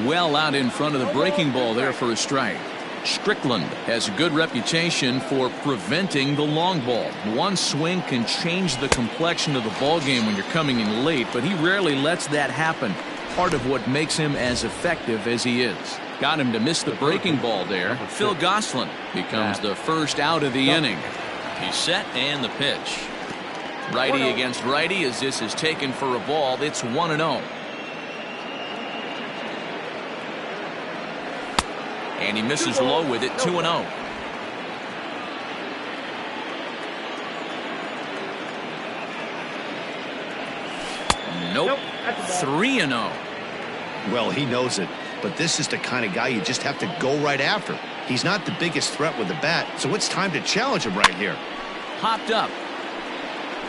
Well out in front of the breaking ball there for a strike. Strickland has a good reputation for preventing the long ball. 1 swing can change the complexion of the ball game when you're coming in late, but he rarely lets that happen. Part of what makes him as effective as he is. Got him to miss the breaking ball there. Phil Gosselin becomes the first out of the inning. He's set and the pitch. Righty against righty as this is taken for a ball. It's 1-0. And he misses low with it, 2-0. Nope. 3-0. Well, he knows it, but this is the kind of guy you just have to go right after. He's not the biggest threat with the bat, so it's time to challenge him right here. Popped up.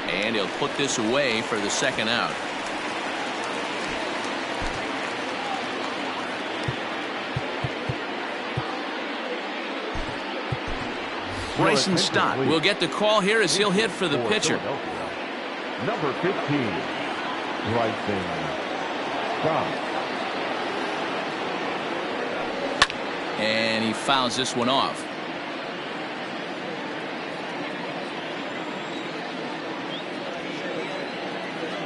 And he'll put this away for the 2nd out. Bryson Stott will get the call here as he'll hit for the pitcher. Number 15, Bryson Stott. And he fouls this one off.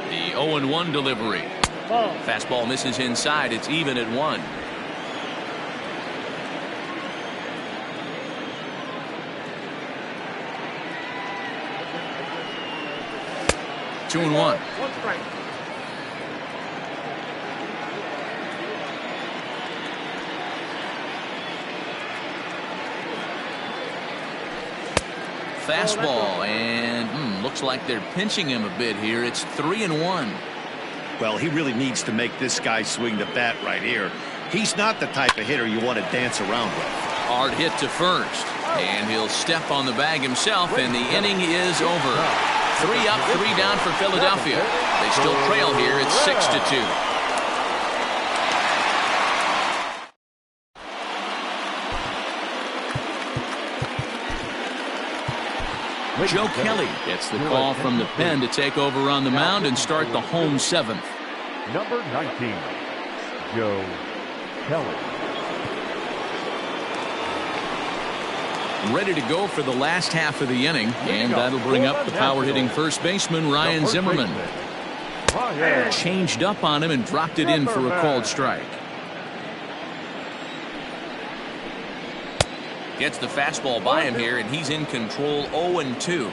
The 0-1 delivery. Fastball misses inside. It's even at 1. 2-1. One strike. Fastball, and looks like they're pinching him a bit here. It's 3-1. Well, he really needs to make this guy swing the bat right here. He's not the type of hitter you want to dance around with. Hard hit to first, and he'll step on the bag himself, and the inning is over. 3 up, 3 down for Philadelphia. They still trail here. It's 6-2. Joe Kelly gets the call from the pen to take over on the mound and start the home 7th. Number 19, Joe Kelly. Ready to go for the last half of the inning, and that'll bring up the power-hitting first baseman, Ryan Zimmerman. Changed up on him and dropped it in for a called strike. Gets the fastball by him here, and he's in control. 0-2.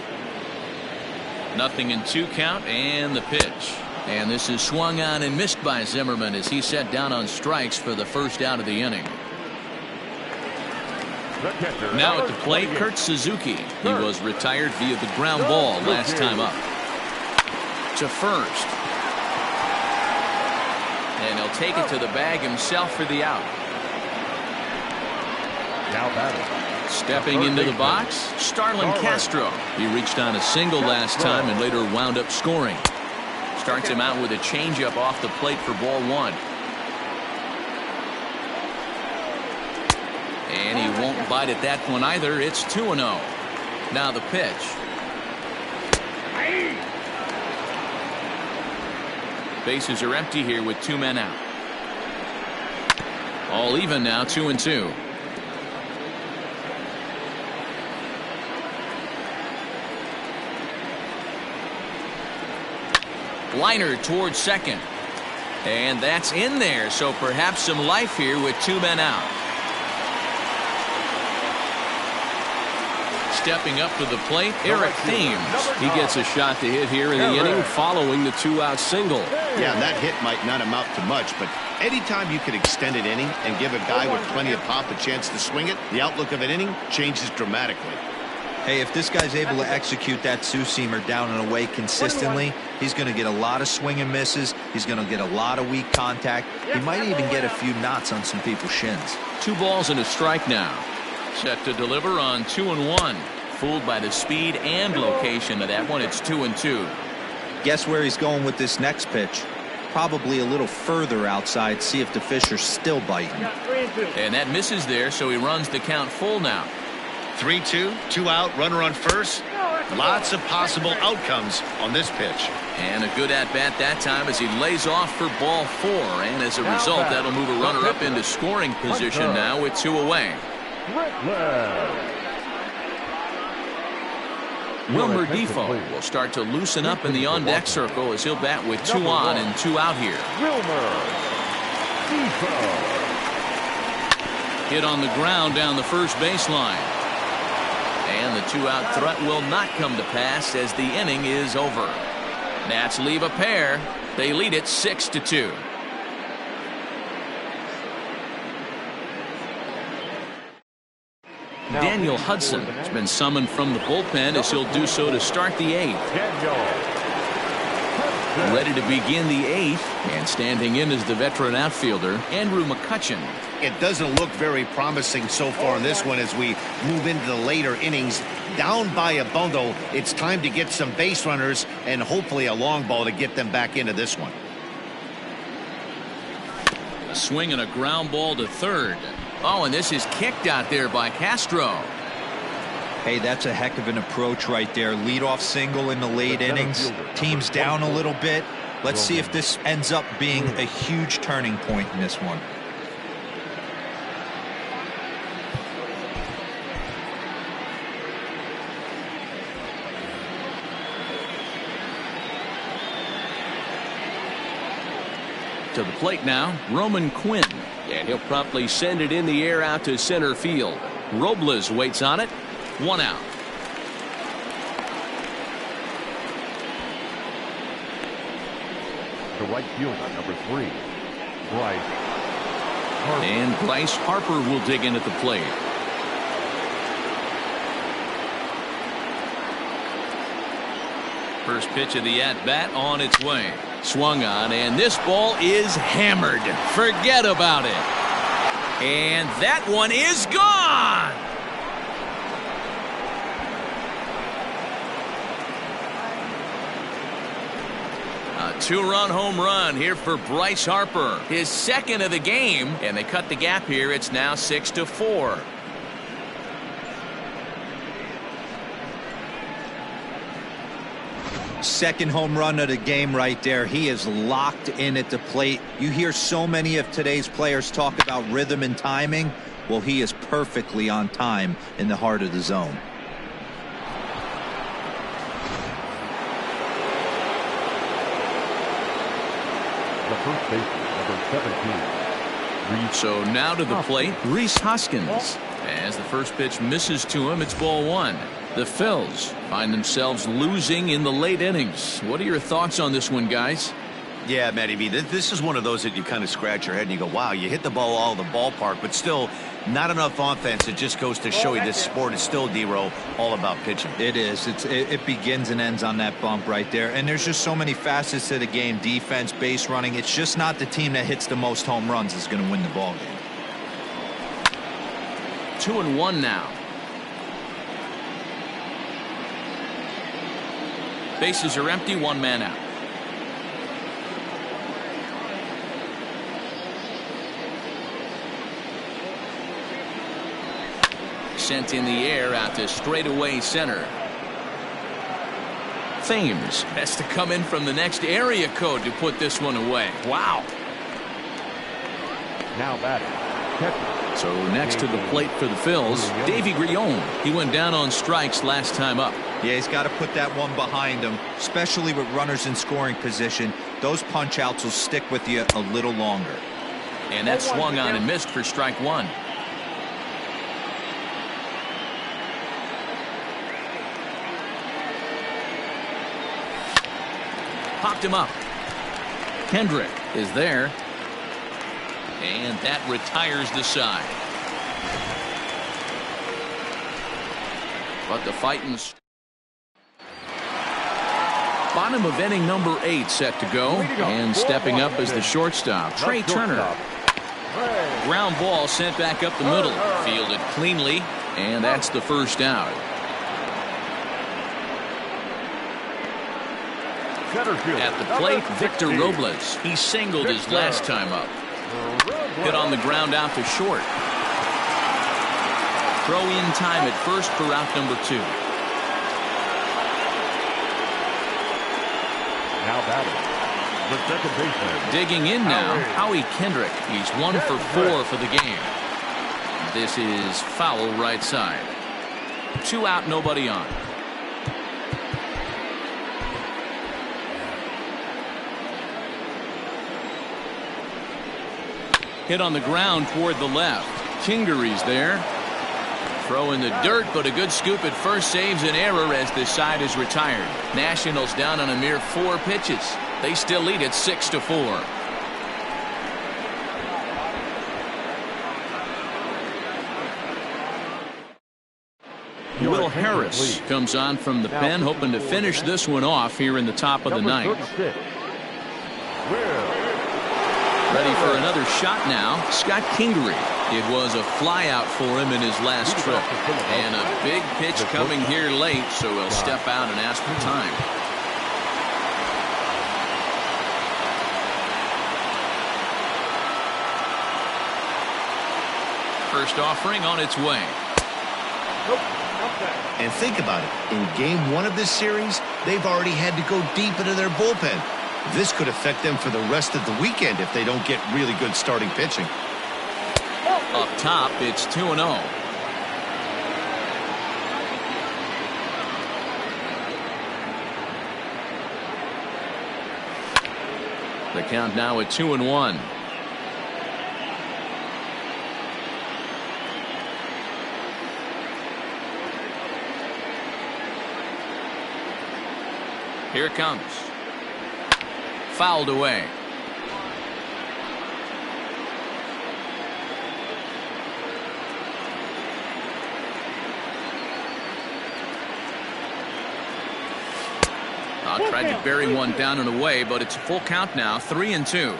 Nothing in 2 count, and the pitch. And this is swung on and missed by Zimmerman as he set down on strikes for the first out of the inning. Now at the plate, Kurt Suzuki. He was retired via the ground ball last time up. To first. And he'll take it to the bag himself for the out. Now batting. Stepping into the box, Starlin Castro. He reached on a single last time and later wound up scoring. Starts him out with a changeup off the plate for ball 1. And he won't bite at that one either. It's 2-0. Now the pitch. Bases are empty here with 2 men out. All even now, 2-2. Liner towards second. And that's in there, so perhaps some life here with 2 men out. Stepping up to the plate, Eric Thames. He gets a shot to hit here in the inning following the 2-out single. Yeah, that hit might not amount to much, but anytime you can extend an inning and give a guy with plenty of pop a chance to swing it, the outlook of an inning changes dramatically. Hey, if this guy's able to execute that two-seamer down and away consistently, he's going to get a lot of swing and misses. He's going to get a lot of weak contact. He might even get a few knots on some people's shins. 2 balls and a strike now. Set to deliver on 2-1. Fooled by the speed and location of that one. It's 2-2. Guess where he's going with this next pitch? Probably a little further outside. See if the fish are still biting. And that misses there, so he runs the count full now. 3-2, 2 out, runner on first. Lots of possible outcomes on this pitch. And a good at-bat that time as he lays off for ball 4. And as a result, that'll move a runner up into scoring position now with 2 away. Wilmer Defoe will start to loosen up in the on-deck circle as he'll bat with 2 on and 2 out here. Wilmer Defoe. Hit on the ground down the first baseline. And the 2-out threat will not come to pass as the inning is over. Nats leave a pair. They lead it 6-2. Daniel Hudson has been summoned from the bullpen as he'll do so to start the 8th. Ready to begin the 8th, and standing in is the veteran outfielder, Andrew McCutchen. It doesn't look very promising so far in this one as we move into the later innings. Down by a bundle, it's time to get some base runners and hopefully a long ball to get them back into this one. A swing and a ground ball to third. Oh, and this is kicked out there by Castro. Hey, that's a heck of an approach right there. Leadoff single in the late innings. Team's down a little bit. Let's see if this ends up being a huge turning point in this one. To the plate now, Roman Quinn. And he'll promptly send it in the air out to center field. Robles waits on it. 1 out. The right fielder, number 3, Bryce Harper. And Bryce Harper will dig in at the plate. First pitch of the at-bat on its way. Swung on, and this ball is hammered. Forget about it. And that one is gone. A 2-run home run here for Bryce Harper. His second of the game, and they cut the gap here. It's now 6-4. Second home run of the game right there. He is locked in at the plate. You hear so many of today's players talk about rhythm and timing. Well, he is perfectly on time in the heart of the zone. The first baseman, number 17. So now to the plate, Rhys Hoskins. As the first pitch misses to him, it's ball 1. The Phils find themselves losing in the late innings. What are your thoughts on this one, guys? Yeah, Matty B, this is one of those that you kind of scratch your head and you go, wow, you hit the ball all the ballpark, but still not enough offense. It just goes to show you this sport is still, D-Row, all about pitching. It is. It begins and ends on that bump right there. And there's just so many facets to the game. Defense, base running. It's just not the team that hits the most home runs is going to win the ball game. 2-1 now. Bases are empty, 1 man out. Sent in the air out to straightaway center. Thames has to come in from the next area code to put this one away. Wow. Now batting, catcher. So next to the plate for the Phils, Davy Grillon. He went down on strikes last time up. Yeah, he's got to put that one behind him, especially with runners in scoring position. Those punch outs will stick with you a little longer. And that swung on and missed for strike 1. Popped him up. Kendrick is there. And that retires the side. But the fighting's bottom of inning number 8 set to go. And stepping up is the shortstop, Trey Turner. Ground ball sent back up the middle. Fielded cleanly. And that's the first out. At the plate, Victor Robles. He singled his last time up. Hit on the ground out to short. Throw in time at first for out number 2. Now batting, the second baseman. Digging in now, Howie Kendrick. He's 1 for 4 for the game. This is foul right side. 2 out, nobody on. Hit on the ground toward the left. Kingery's there. Throw in the dirt, but a good scoop at first saves an error as this side is retired. Nationals down on a mere 4 pitches. They still lead at 6-4. Will Harris comes on from the pen, hoping to finish this one off here in the top of the 9th. Ready for another shot now, Scott Kingery. It was a flyout for him in his last trip. And a big pitch coming here late, so he'll step out and ask for time. First offering on its way. And think about it. In game 1 of this series, they've already had to go deep into their bullpen. This could affect them for the rest of the weekend if they don't get really good starting pitching. Up top, it's 2-0. The count now at 2-1. Here it comes. fouled away. Tried to bury one down and away, but it's a full count now, 3-2.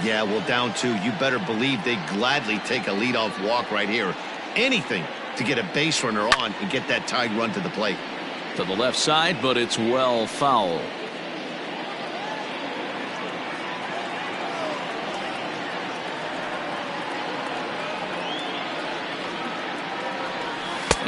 Yeah, well, down 2. You better believe they'd gladly take a leadoff walk right here. Anything to get a base runner on and get that tied run to the plate. To the left side, but it's well foul.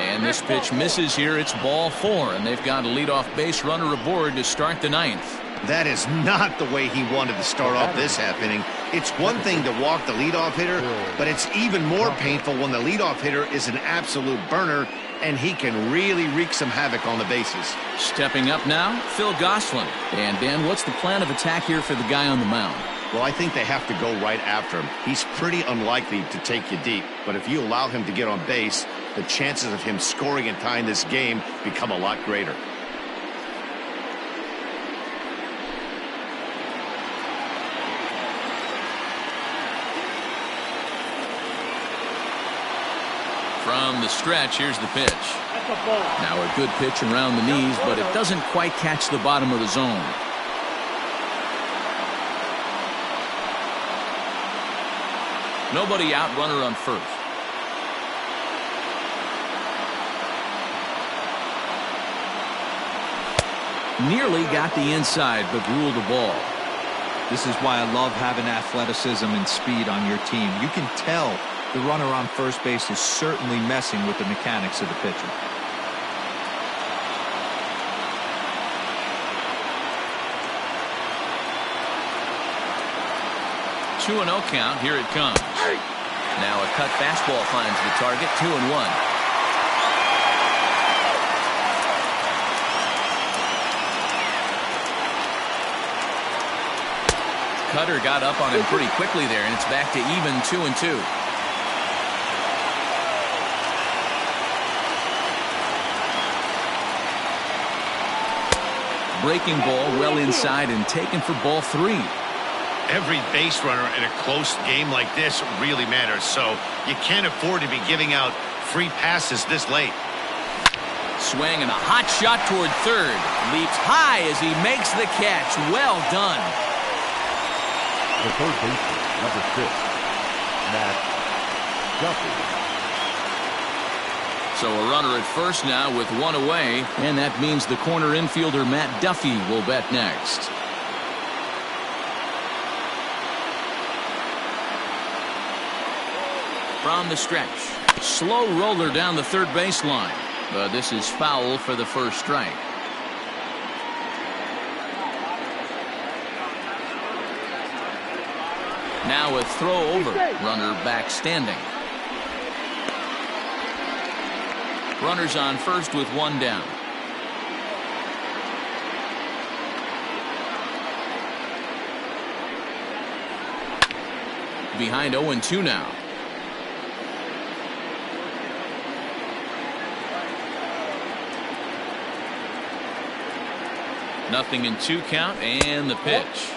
And this pitch misses here. It's ball 4, and they've got a leadoff base runner aboard to start the 9th. That is not the way he wanted to start off this half inning. It's one thing to walk the leadoff hitter, but it's even more painful when the leadoff hitter is an absolute burner, and he can really wreak some havoc on the bases. Stepping up now, Phil Gosselin. And, Dan, what's the plan of attack here for the guy on the mound? Well, I think they have to go right after him. He's pretty unlikely to take you deep, but if you allow him to get on base, the chances of him scoring and tying this game become a lot greater. From the stretch, here's the pitch. Now a good pitch around the knees, but it doesn't quite catch the bottom of the zone. Nobody out, runner on first. Nearly got the inside, but ruled the ball. This is why I love having athleticism and speed on your team. You can tell the runner on first base is certainly messing with the mechanics of the pitcher. Two 2-0 count. Here it comes. Now a cut fastball finds the target. 2-1. Cutter got up on him pretty quickly there, and it's back to even 2-2. Breaking ball well inside and taken for ball 3. Every base runner in a close game like this really matters, so you can't afford to be giving out free passes this late. Swing and a hot shot toward third. Leaps high as he makes the catch. Well done. The third baseman, number 6, Matt Duffy. So a runner at first now with one away, and that means the corner infielder Matt Duffy will bat next. From the stretch, slow roller down the third baseline, but this is foul for the first strike. Now a throw over, runner back standing. Runners on first with one down. Behind 0-2 now. Nothing in 2 count, and the pitch.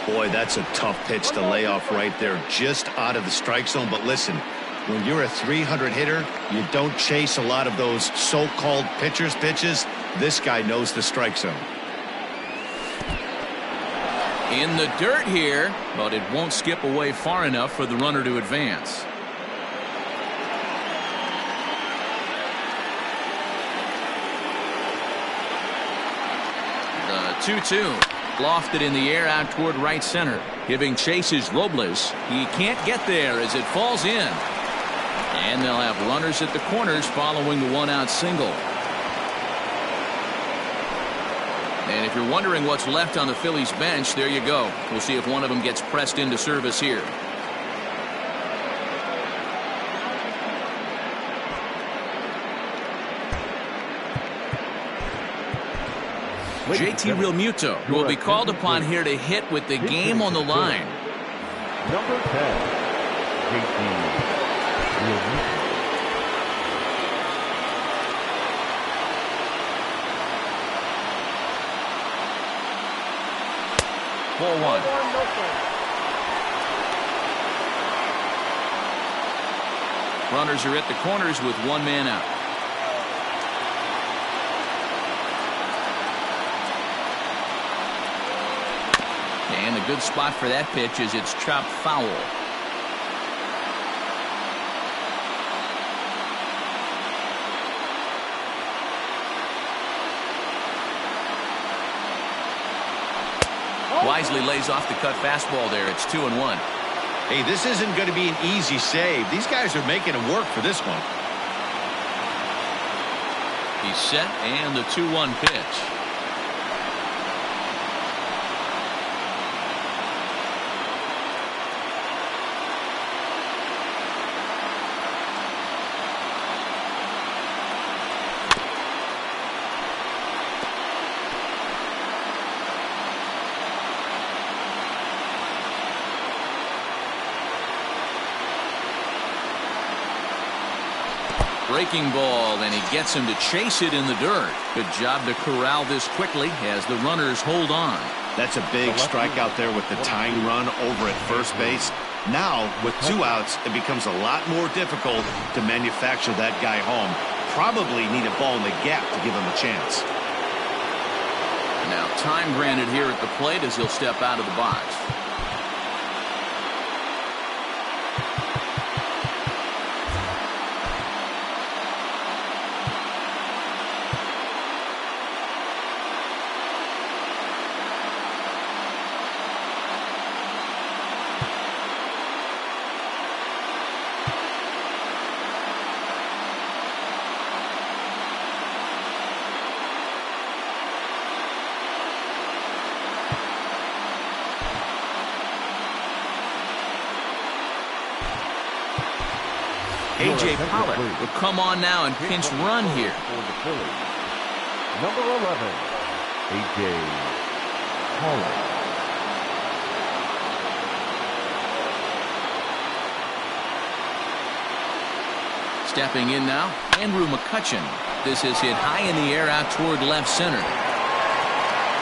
Boy, that's a tough pitch to lay off right there, just out of the strike zone. But listen, when you're a 300 hitter, you don't chase a lot of those so-called pitcher's pitches. This guy knows the strike zone. In the dirt here, but it won't skip away far enough for the runner to advance. The 2-2. Lofted in the air out toward right center. Giving chases Robles. He can't get there as it falls in. And they'll have runners at the corners following the one-out single. And if you're wondering what's left on the Phillies bench, there you go. We'll see if one of them gets pressed into service here. JT Realmuto will be called upon here to hit with the game on the line. Number 10, JT Realmuto. Ball one. No strike. Runners are at the corners with one man out. And a good spot for that pitch is it's chopped foul. Wisely lays off the cut fastball there. It's 2-1. Hey, this isn't going to be an easy save. These guys are making it work for this one. He's set, and the 2-1 pitch. Breaking ball, and he gets him to chase it in the dirt. Good job to corral this quickly as the runners hold on. That's a big strikeout there with the tying run over at first base. Now, with 2 outs, it becomes a lot more difficult to manufacture that guy home. Probably need a ball in the gap to give him a chance. Now, time granted here at the plate as he'll step out of the box. A.J. Pollock will come on now and pinch run here. For the Phillies, number 11, A.J. Pollock. Stepping in now, Andrew McCutchen. This is hit high in the air out toward left center.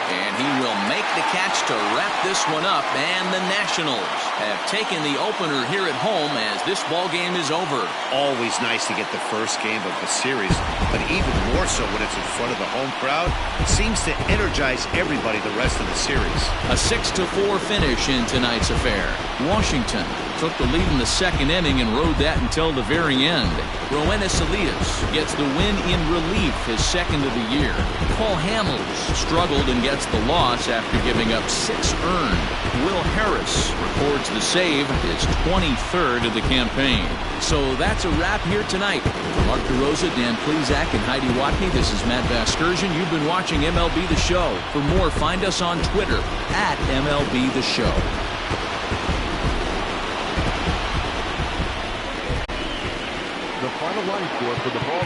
And he will make the catch to wrap this one up, and the Nationals have taken the opener here at home as this ball game is over. Always nice to get the first game of the series, but even more so when it's in front of the home crowd. It seems to energize everybody the rest of the series. A 6-4 finish in tonight's affair. Washington took the lead in the second inning and rode that until the very end. Roenis Elias gets the win in relief, his second of the year. Paul Hamels struggled and gets the loss after giving up 6 earned. Will Harris records the save, his 23rd of the campaign. So that's a wrap here tonight. For Mark DeRosa, Dan Plezak, and Heidi Watney, this is Matt Vasgersian. You've been watching MLB The Show. For more, find us on Twitter at MLB The Show. The final line score for the ball